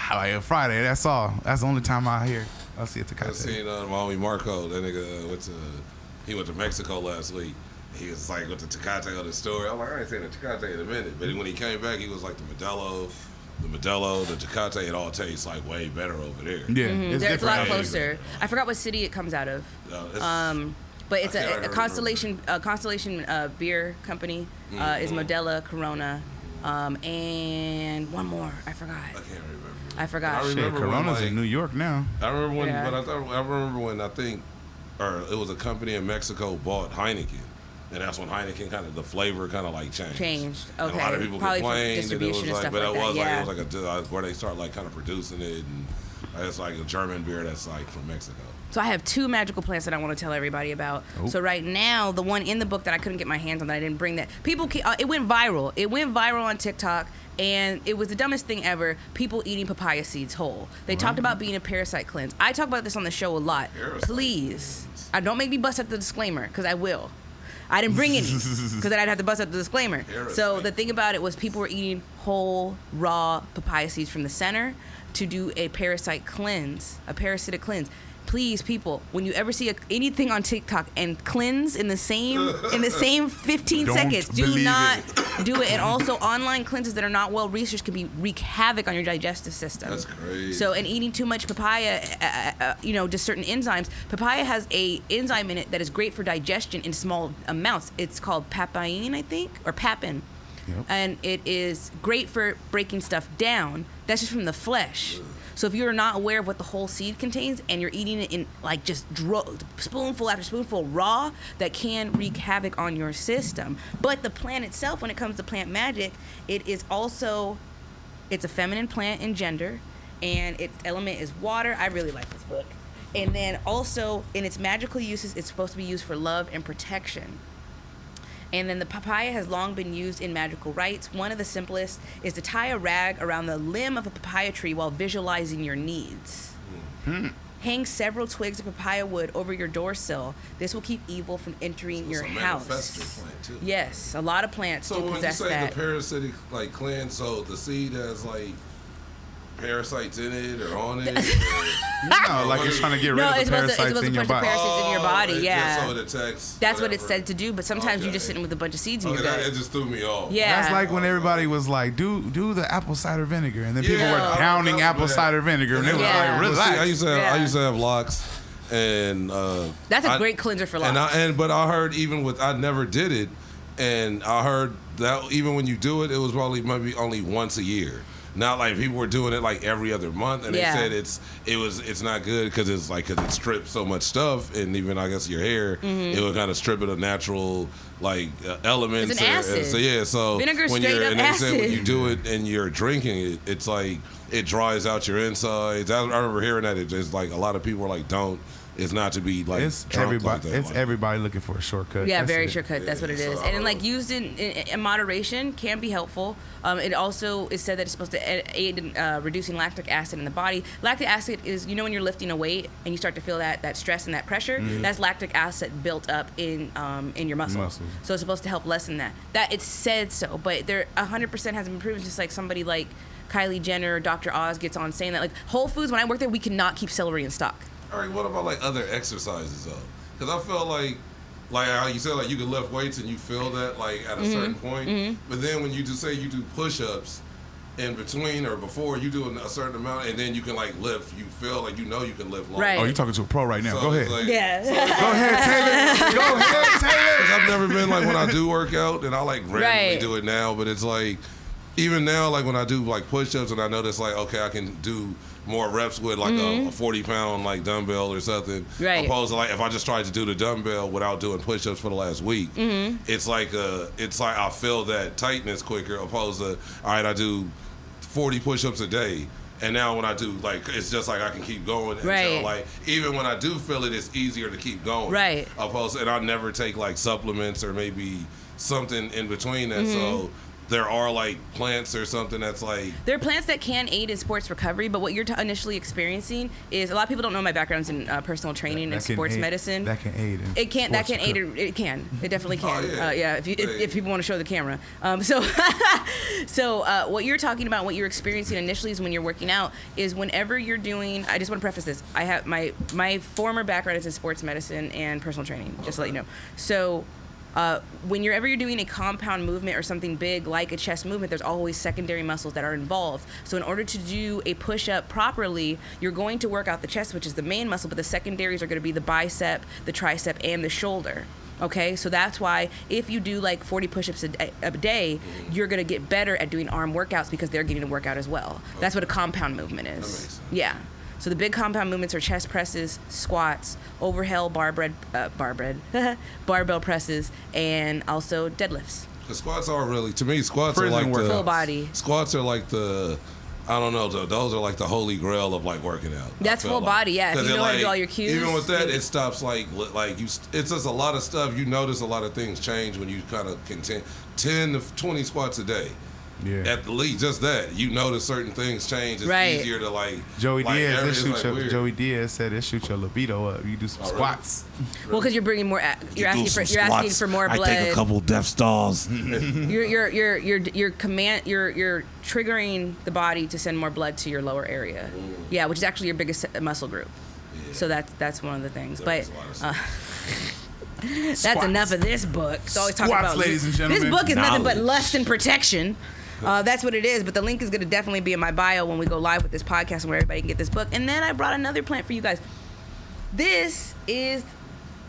Speaker 3: like a Friday, that's all. That's the only time I see a
Speaker 5: I
Speaker 3: Tecate.
Speaker 5: seen my homie Marco. That nigga went to Mexico last week. He was like with the Tecate on the story. I'm like, I ain't seen a Tecate in a minute. But when he came back, he was like the Modelo, the Tecate. It all tastes like way better over there.
Speaker 3: Yeah,
Speaker 2: It's
Speaker 3: it's
Speaker 2: a
Speaker 3: different.
Speaker 2: lot
Speaker 5: Yeah,
Speaker 2: closer. I forgot what city it comes out of. But it's
Speaker 5: I can't
Speaker 2: a
Speaker 5: remember.
Speaker 2: Constellation beer company is Modelo, Corona, and one more. I forgot.
Speaker 5: I can't remember.
Speaker 2: I forgot.
Speaker 5: I
Speaker 3: Shit,
Speaker 5: remember when,
Speaker 3: Corona's
Speaker 5: like-
Speaker 3: in New York now.
Speaker 5: I remember when,
Speaker 2: Yeah.
Speaker 5: but I remember when I think, or it was a company in Mexico bought Heineken, and that's when Heineken the flavor like changed.
Speaker 2: Okay.
Speaker 5: And a lot of people
Speaker 2: Probably from
Speaker 5: complained, and it was
Speaker 2: distribution and
Speaker 5: like,
Speaker 2: stuff
Speaker 5: but
Speaker 2: like
Speaker 5: it was
Speaker 2: that, yeah.
Speaker 5: like it was like where they start kind of producing it, and it's like a German beer that's like from Mexico.
Speaker 2: So I have 2 magical plants that I want to tell everybody about.
Speaker 3: Oh.
Speaker 2: So right now, the one in the book that I couldn't get my hands on, that I didn't bring, that people, it went viral. It went viral on TikTok, and it was the dumbest thing ever. People eating papaya seeds whole. They talked about being a parasite cleanse. I talk about this on the show a lot.
Speaker 5: Parasite
Speaker 2: Please, don't make me bust up the disclaimer, because I will. I didn't bring any, because then I'd have to bust up the disclaimer.
Speaker 5: Parasite.
Speaker 2: So the thing about it was people were eating whole, raw papaya seeds from the center to do a parasitic cleanse. Please, people, when you ever see anything on TikTok and cleanse in the same 15
Speaker 3: Don't
Speaker 2: seconds, do
Speaker 3: believe
Speaker 2: not do it. And also, online cleanses that are not well researched can wreak havoc on your digestive system.
Speaker 5: That's crazy.
Speaker 2: So, and eating too much papaya, just certain enzymes. Papaya has a enzyme in it that is great for digestion in small amounts. It's called papain, I think, or papin.
Speaker 3: Yep.
Speaker 2: And it is great for breaking stuff down. That's just from the flesh. So if you're not aware of what the whole seed contains and you're eating it in like just spoonful after spoonful raw, that can wreak havoc on your system. But the plant itself, when it comes to plant magic, it's a feminine plant in gender, and its element is water. I really like this book. And then also in its magical uses, it's supposed to be used for love and protection. And then the papaya has long been used in magical rites. One of the simplest is to tie a rag around the limb of a papaya tree while visualizing your needs. Hang several twigs of papaya wood over your doorsill. This will keep evil from entering your
Speaker 5: It's a
Speaker 2: house.
Speaker 5: manifester plant too.
Speaker 2: Yes, a lot of plants
Speaker 5: So
Speaker 2: do
Speaker 5: when you
Speaker 2: possess
Speaker 5: say
Speaker 2: that.
Speaker 5: the parasitic cleanse, so the seed has parasites in it or on it?
Speaker 3: No, like it's trying to get rid of the parasites
Speaker 2: supposed
Speaker 3: in
Speaker 2: to
Speaker 3: your
Speaker 2: push the
Speaker 3: body.
Speaker 2: parasites in your body,
Speaker 5: Just
Speaker 2: yeah.
Speaker 5: so it attacks.
Speaker 2: That's what it's
Speaker 5: whatever.
Speaker 2: said to do, but sometimes you're just
Speaker 5: Okay.
Speaker 2: sitting with a bunch of seeds in
Speaker 5: Okay,
Speaker 2: your
Speaker 5: it
Speaker 2: gut.
Speaker 5: just threw me off.
Speaker 2: Yeah.
Speaker 3: That's like when everybody was like, do the apple cider vinegar, and then people
Speaker 5: Yeah,
Speaker 3: were
Speaker 5: I
Speaker 3: pounding
Speaker 5: remember
Speaker 3: apple
Speaker 5: that.
Speaker 3: cider vinegar, and they was
Speaker 2: Yeah.
Speaker 3: like,
Speaker 5: Well, see,
Speaker 3: relax.
Speaker 5: I
Speaker 2: Yeah.
Speaker 5: used to have locks, and
Speaker 2: That's a great cleanser for locks.
Speaker 5: But I heard I never did it, and I heard that even when you do it, it was probably maybe only once a year. Not like people were doing it like every other month, and
Speaker 2: Yeah.
Speaker 5: they said it's not good because it strips so much stuff, and even I guess your hair, it would kind of strip it of natural elements.
Speaker 2: It's an acid.
Speaker 5: So
Speaker 2: Vinegar
Speaker 5: when
Speaker 2: straight up
Speaker 5: and they said when
Speaker 2: acid.
Speaker 5: you do it and you're drinking it, it's like it dries out your insides. I remember hearing that. It's just like a lot of people were like, "Don't." It's not to be like
Speaker 3: It's
Speaker 5: drunk
Speaker 3: everybody.
Speaker 5: like that.
Speaker 3: It's everybody looking for a shortcut.
Speaker 2: Yeah,
Speaker 3: That's
Speaker 2: very
Speaker 3: it.
Speaker 2: shortcut. That's what it is.
Speaker 5: So,
Speaker 2: And like used in moderation can be helpful. It also is said that it's supposed to aid in reducing lactic acid in the body. Lactic acid is, when you're lifting a weight and you start to feel that stress and that pressure, that's lactic acid built up in your muscles. So it's supposed to help lessen that. That it's said so, but there 100% hasn't been proven. Just like somebody like Kylie Jenner or Dr. Oz gets on saying that, like Whole Foods, when I worked there, we could not keep celery in stock.
Speaker 5: All right, what about like other exercises though? Because I feel like how you said, like you can lift weights and you feel that like at a certain point, but then when you just say you do push-ups in between or before you do a certain amount, and then you can like lift, you feel like you can lift long.
Speaker 2: Right.
Speaker 3: Oh, you talking to a pro right now?
Speaker 5: So
Speaker 3: Go ahead.
Speaker 5: it's like-
Speaker 2: Yeah.
Speaker 3: Go ahead, Taylor. Go ahead, Taylor.
Speaker 5: Because I've never been like when I do work out, and I like randomly
Speaker 2: Right.
Speaker 5: do it now, but it's like even now, like when I do like push-ups and I notice like, okay, I can do more reps with like a 40-pound like dumbbell or something.
Speaker 2: Right.
Speaker 5: Opposed to like if I just tried to do the dumbbell without doing push-ups for the last week, it's like I feel that tightness quicker. Opposed to all right, I do 40 push-ups a day. And now when I do, like, it's just like I can keep going. Until, like, even when I do feel it, it's easier to keep going.
Speaker 2: Right.
Speaker 5: And I never take, like, supplements or maybe something in between that. So there are, like, plants or something that's, like...
Speaker 2: There are plants that can aid in sports recovery, but what you're initially experiencing is... A lot of people don't know my background's in personal training and sports medicine.
Speaker 3: That can aid in
Speaker 2: It can. That can aid. It can. It definitely can. If people want to show the camera. So what you're talking about, what you're experiencing initially is when you're working out, is whenever you're doing... I just want to preface this. I have my former background is in sports medicine and personal training, just to let you know. So... whenever you're doing a compound movement or something big like a chest movement, there's always secondary muscles that are involved. So in order to do a push-up properly, you're going to work out the chest, which is the main muscle, but the secondaries are going to be the bicep, the tricep, and the shoulder. Okay, so that's why if you do like 40 push-ups a day, you're going to get better at doing arm workouts because they're getting a workout as well. That's what a compound movement is.
Speaker 5: That makes sense.
Speaker 2: Yeah. So the big compound movements are chest presses, squats, overhead barbell presses, and also deadlifts.
Speaker 5: The squats are really, to me, squats are like the...
Speaker 2: Full body.
Speaker 5: Squats are like the... I don't know. Those are like the holy grail of like working out.
Speaker 2: That's full body, yeah. If you know how to do all your cues.
Speaker 5: Even with that, it stops like you. It's just a lot of stuff. You notice a lot of things change when you kind of continue 10 to 20 squats a day.
Speaker 3: Yeah.
Speaker 5: At the least, just that you notice certain things change. It's easier to like.
Speaker 3: Joey Diaz,
Speaker 5: Joey
Speaker 3: Diaz said it shoot your libido up. You do some squats.
Speaker 2: Well, because you're bringing more. You're asking for more blood.
Speaker 5: I take a couple death stalls.
Speaker 2: You're triggering the body to send more blood to your lower area. Yeah, which is actually your biggest muscle group. Yeah. So that's one of the things. But that's enough of this book. It's always talking about,
Speaker 3: ladies and gentlemen.
Speaker 2: This book is nothing but lust and protection. That's what it is. But the link is going to definitely be in my bio when we go live with this podcast, where everybody can get this book. And then I brought another plant for you guys. This is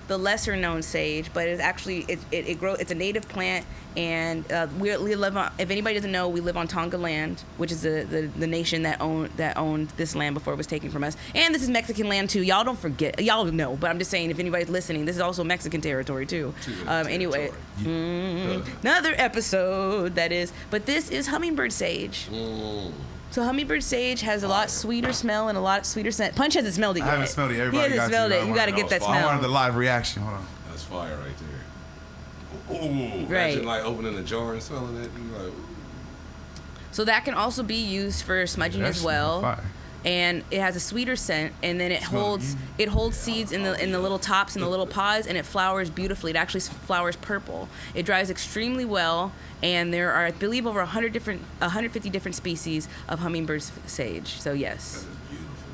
Speaker 2: the lesser known sage, but it's actually it grows. It's a native plant, and we live on. If anybody doesn't know, we live on Tonga land, which is the nation that owned this land before it was taken from us. And this is Mexican land too. Y'all don't forget. Y'all know, but I'm just saying, if anybody's listening, this is also Mexican territory too. Anyway, another episode that is. But this is hummingbird sage. So hummingbird sage has a lot sweeter smell and a lot sweeter scent. Punch hasn't smelled it yet.
Speaker 3: I haven't smelled it. Everybody
Speaker 2: hasn't smelled it. You got to get that smell.
Speaker 3: I wanted the live reaction. Hold on.
Speaker 5: That's fire right there. Ooh,
Speaker 2: right.
Speaker 5: Imagine like opening a jar and smelling it. And like,
Speaker 2: so that can also be used for smudging as well. Fire. And it has a sweeter scent, and then it holds seeds in the little tops and the little pods, and it flowers beautifully. It actually flowers purple. It dries extremely well, and there are, I believe, over 150 different species of hummingbird sage. So yes,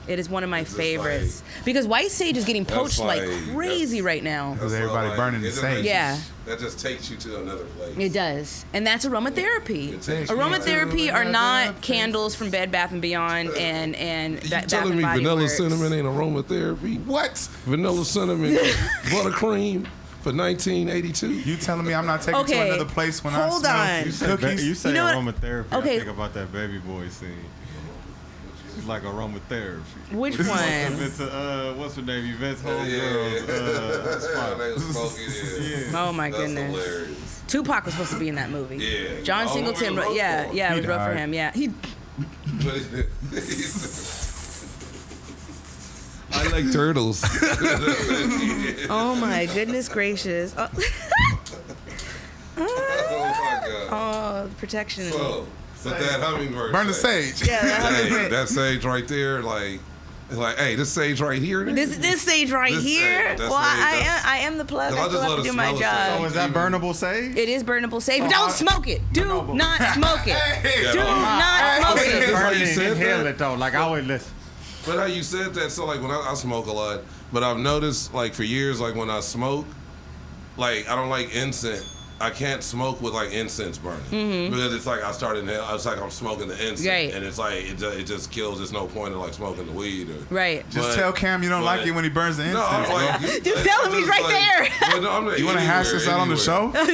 Speaker 2: it is one of my favorites because white sage is getting poached like crazy right now.
Speaker 3: Because everybody burning the sage.
Speaker 2: Yeah.
Speaker 5: That just takes you to another place.
Speaker 2: It does. And that's aromatherapy. Aromatherapy are not candles from Bed Bath & Beyond and
Speaker 5: you telling me vanilla cinnamon ain't aromatherapy?
Speaker 3: What?
Speaker 5: Vanilla cinnamon buttercream for 1982?
Speaker 3: You telling me I'm not taking to another place when
Speaker 2: Hold
Speaker 3: I smell
Speaker 2: on.
Speaker 4: You say aromatherapy.
Speaker 2: Okay.
Speaker 4: I think about that Baby Boy scene. It's like aromatherapy.
Speaker 2: Which one?
Speaker 4: What's her name? Yvette's homegirls.
Speaker 2: Oh my goodness.
Speaker 5: Hilarious.
Speaker 2: Tupac was supposed to be in that movie.
Speaker 5: Yeah.
Speaker 2: John Singleton. It was rough for him. Yeah.
Speaker 5: I like turtles.
Speaker 2: Oh my goodness gracious. Oh,
Speaker 5: Oh my God.
Speaker 2: oh protection.
Speaker 5: But that hummingbird.
Speaker 3: Burn the sage.
Speaker 2: Yeah, that hummingbird.
Speaker 5: That sage right there, like, hey, this sage right here.
Speaker 2: This sage right here.
Speaker 5: Sage,
Speaker 2: well, I am the plug. I still have to do my job.
Speaker 4: So is that burnable sage?
Speaker 2: It is burnable sage. But don't smoke it. Do not smoke it. Do not smoke it.
Speaker 5: How you said
Speaker 4: Inhale
Speaker 5: that?
Speaker 4: it though. Like I always listen.
Speaker 5: But how you said that, so like when I smoke a lot, but I've noticed like for years, like when I smoke, like I don't like incense. I can't smoke with like incense burning because it's like it's like I'm smoking the incense,
Speaker 2: Right.
Speaker 5: and it's like it just kills. There's no point in like smoking the weed.
Speaker 2: Right.
Speaker 3: Just tell Cam you don't like it when he burns the incense.
Speaker 5: No, I'm like,
Speaker 2: Just tell him he's right there.
Speaker 5: But no, I'm not
Speaker 3: you want to hash this out on the show?
Speaker 5: But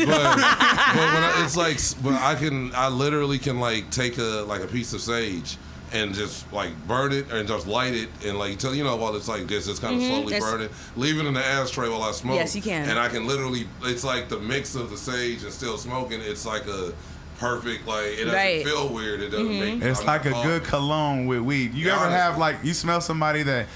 Speaker 5: when I literally can like take a piece of sage and just like burn it and just light it and like while it's like this, it's kind of slowly burning. Leave it in the ashtray while I smoke.
Speaker 2: Yes, you can.
Speaker 5: And I can literally, it's like the mix of the sage and still smoking. It's like a perfect, like it doesn't feel weird. It doesn't make.
Speaker 3: It's like a good cologne with weed. You ever have like you smell somebody that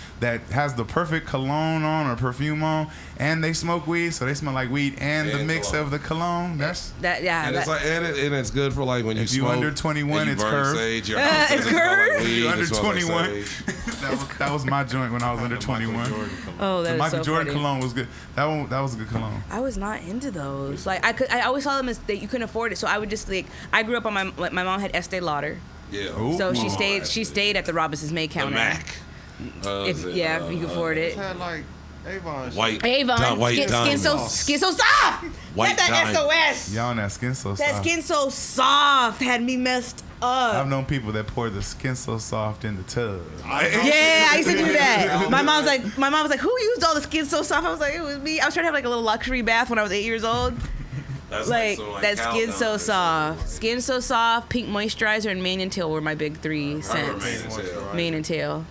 Speaker 3: has the perfect cologne on or perfume on, and they smoke weed, so they smell like weed and the mix
Speaker 5: cologne.
Speaker 3: of the cologne. That's
Speaker 2: that. Yeah.
Speaker 5: And it's like and it's good for like when you
Speaker 3: if you
Speaker 5: smoke.
Speaker 3: under 21,
Speaker 5: and you
Speaker 3: it's
Speaker 5: burn
Speaker 3: curved.
Speaker 5: Sage, your house
Speaker 2: It's
Speaker 5: doesn't smell like
Speaker 2: curved?
Speaker 5: weed,
Speaker 3: You under
Speaker 5: it smells like
Speaker 3: 21.
Speaker 5: sage.
Speaker 3: that was my joint when I was under 21.
Speaker 2: Oh, that
Speaker 3: The
Speaker 2: is
Speaker 3: Michael
Speaker 2: so
Speaker 3: Jordan
Speaker 2: funny.
Speaker 3: cologne was good. That was a good cologne.
Speaker 2: I was not into those. Like I always saw them as that you couldn't afford it. So I would just like I grew up on my mom had Estee Lauder,
Speaker 5: Yeah.
Speaker 3: Ooh.
Speaker 2: so
Speaker 3: Come
Speaker 2: she stayed at the Robinson's May
Speaker 5: The
Speaker 2: counter.
Speaker 5: Mac.
Speaker 2: If you can afford it.
Speaker 4: Had like Avon.
Speaker 5: White.
Speaker 2: Avon,
Speaker 5: White
Speaker 2: skin
Speaker 5: diamond.
Speaker 2: so soft.
Speaker 5: White
Speaker 2: Not that
Speaker 5: diamond.
Speaker 2: SOS.
Speaker 3: Y'all on that skin so
Speaker 2: That
Speaker 3: soft.
Speaker 2: skin so soft had me messed up.
Speaker 3: I've known people that pour the skin so soft in the tub.
Speaker 2: Yeah, I used to do that. My mom was like, "Who used all the skin so soft?" I was like, "It was me." I was trying to have like a little luxury bath when I was 8 years old.
Speaker 5: That's
Speaker 2: Like
Speaker 5: some,
Speaker 2: that
Speaker 5: cow
Speaker 2: skin
Speaker 5: dung
Speaker 2: so
Speaker 5: or
Speaker 2: soft,
Speaker 5: something.
Speaker 2: skin so soft, pink moisturizer, and mane and tail were my big three
Speaker 5: I remember
Speaker 2: scents.
Speaker 5: Mane and Tail.
Speaker 2: Mane and tail.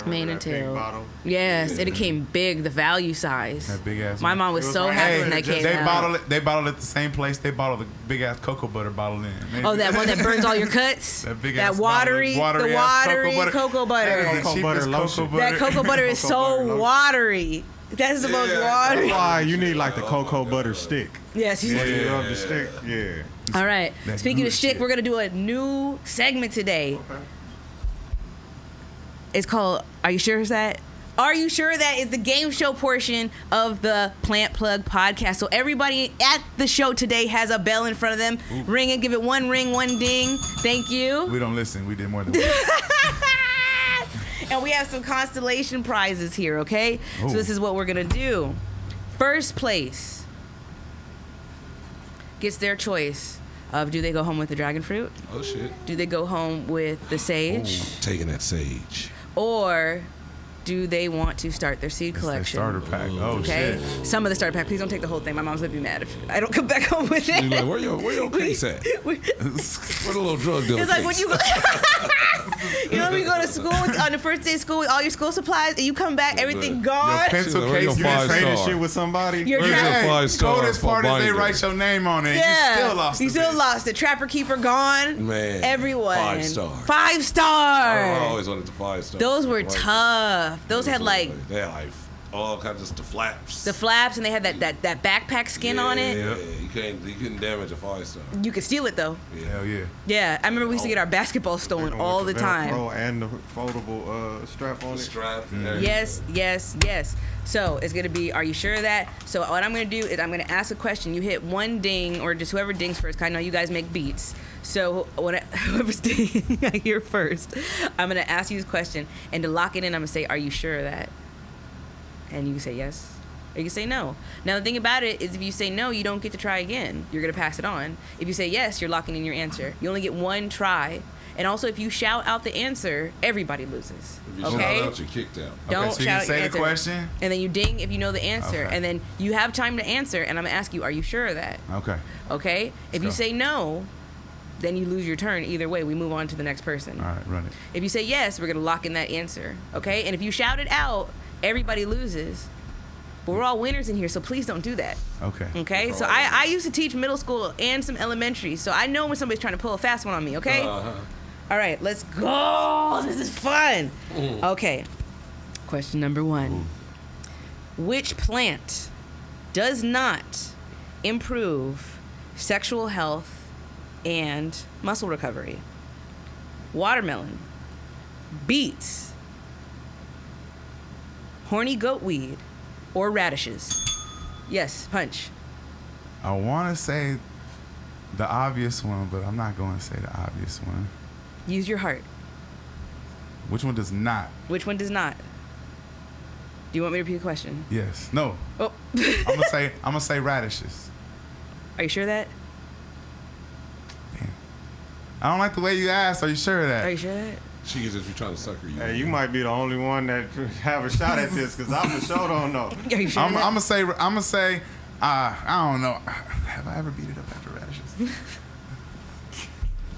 Speaker 2: Mane and
Speaker 4: that pink
Speaker 2: tail.
Speaker 4: bottle.
Speaker 2: Yes, and it came big, the value size.
Speaker 3: That big ass.
Speaker 2: My mom was so happy when that came
Speaker 3: they
Speaker 2: out.
Speaker 3: bottled it the same place they bottled the big ass cocoa butter bottle in.
Speaker 2: Oh, that one that burns all your cuts.
Speaker 3: That big
Speaker 2: that
Speaker 3: ass
Speaker 2: watery,
Speaker 3: bottle,
Speaker 2: the
Speaker 3: ass
Speaker 2: watery cocoa butter.
Speaker 3: That is the
Speaker 4: Cocoa
Speaker 3: cheapest
Speaker 4: butter
Speaker 3: cocoa
Speaker 4: lotion.
Speaker 3: butter.
Speaker 2: That cocoa butter is
Speaker 4: Cocoa butter
Speaker 2: so
Speaker 4: lotion.
Speaker 2: watery. That is the most
Speaker 5: Yeah.
Speaker 2: watery.
Speaker 4: That's why you need like the cocoa butter stick.
Speaker 2: Yes.
Speaker 4: When you rub the stick, yeah.
Speaker 2: All right.
Speaker 3: That
Speaker 2: Speaking
Speaker 3: good
Speaker 2: of shit,
Speaker 3: shit.
Speaker 2: we're gonna do a new segment today.
Speaker 4: Okay.
Speaker 2: It's called Are You Sure Is That? Are You Sure That is the game show portion of the Plant Plug podcast. So everybody at the show today has a bell in front of them. Ring it, give it one ring, one ding. Thank you.
Speaker 3: We don't listen. We did more than one.
Speaker 2: And we have some constellation prizes here, okay?
Speaker 3: Ooh.
Speaker 2: So this is what we're gonna do. First place gets their choice of do they go home with the dragon fruit?
Speaker 5: Oh shit.
Speaker 2: Do they go home with the sage?
Speaker 5: Taking that sage.
Speaker 2: Or do they want to start their seed
Speaker 3: It's their
Speaker 2: collection?
Speaker 3: starter pack. Oh
Speaker 2: Okay,
Speaker 3: shit.
Speaker 2: some of the starter pack. Please don't take the whole thing. My mom's gonna be mad if I don't come back home with it.
Speaker 5: You're like, where your case at? Where the little drug dealer
Speaker 2: It's like when
Speaker 5: case?
Speaker 2: you go, when you go to school on the first day of school with all your school supplies, and you come back, everything gone.
Speaker 3: Your pencil
Speaker 5: Where your
Speaker 3: case.
Speaker 4: You didn't
Speaker 5: five
Speaker 4: say this
Speaker 5: star?
Speaker 4: shit with somebody.
Speaker 2: Your
Speaker 5: Where's
Speaker 2: trap-
Speaker 5: your 5 stars
Speaker 3: Coldest
Speaker 5: for
Speaker 3: part is they
Speaker 5: binder?
Speaker 3: write your name on it.
Speaker 2: Yeah,
Speaker 3: You still lost.
Speaker 2: You
Speaker 3: the
Speaker 2: still
Speaker 3: bid.
Speaker 2: lost. The trapper keeper gone.
Speaker 5: Man,
Speaker 2: Everyone.
Speaker 5: 5 star.
Speaker 2: 5 star.
Speaker 5: I always wanted the 5 star.
Speaker 2: Those were tough. Those had like
Speaker 5: they had like all kinds of just the flaps.
Speaker 2: the flaps, and they had that backpack skin on it.
Speaker 5: Yeah, you couldn't damage a 5 star.
Speaker 2: You could steal it though.
Speaker 3: Hell yeah.
Speaker 2: Yeah, I remember we used to get our basketball stolen all the time.
Speaker 4: Velcro and the foldable strap on
Speaker 5: The
Speaker 4: it.
Speaker 5: strap.
Speaker 2: Yes, yes, yes. So it's gonna be, are you sure of that? So what I'm gonna do is I'm gonna ask a question. You hit one ding, or just whoever dings first. 'Cause I know you guys make beats. So whoever's dinging here first, I'm gonna ask you this question, and to lock it in, I'm gonna say, are you sure of that? And you can say yes, or you can say no. Now the thing about it is, if you say no, you don't get to try again. You're gonna pass it on. If you say yes, you're locking in your answer. You only get one try. And also, if you shout out the answer, everybody loses.
Speaker 5: If you
Speaker 2: Okay.
Speaker 5: shout out, you're kicked out.
Speaker 2: Don't
Speaker 3: Okay, so you
Speaker 2: shout
Speaker 3: say
Speaker 2: your
Speaker 3: the
Speaker 2: answer.
Speaker 3: question?
Speaker 2: And then you ding if you know the answer.
Speaker 3: Okay.
Speaker 2: And then you have time to answer, and I'm gonna ask you, are you sure of that?
Speaker 3: Okay.
Speaker 2: Okay? If you
Speaker 3: go.
Speaker 2: say no, then you lose your turn. Either way, we move on to the next person.
Speaker 3: All right, run it.
Speaker 2: If you say yes, we're gonna lock in that answer. Okay? And if you shout it out, everybody loses. But we're all winners in here, so please don't do that.
Speaker 3: Okay.
Speaker 2: Okay? So I used to teach middle school and some elementary, so I know when somebody's trying to pull a fast one on me, okay? All right, let's go. This is fun. Okay. Question number 1. Which plant does not improve sexual health and muscle recovery? Watermelon, beets, horny goatweed, or radishes? Yes, punch.
Speaker 3: I want to say the obvious one, but I'm not going to say the obvious one.
Speaker 2: Use your heart.
Speaker 3: Which one does not?
Speaker 2: Which one does not? Do you want me to repeat the question?
Speaker 3: Yes. No.
Speaker 2: Oh.
Speaker 3: I'm gonna say radishes.
Speaker 2: Are you sure of that?
Speaker 3: I don't like the way you asked. Are you sure of that?
Speaker 2: Are you sure of that?
Speaker 5: She could just be trying to sucker you.
Speaker 4: Hey, you might be the only one that have a shot at this because I for sure don't know.
Speaker 2: Are you sure
Speaker 3: I'm
Speaker 2: of that?
Speaker 3: gonna say, I don't know. Have I ever beat it up after radishes?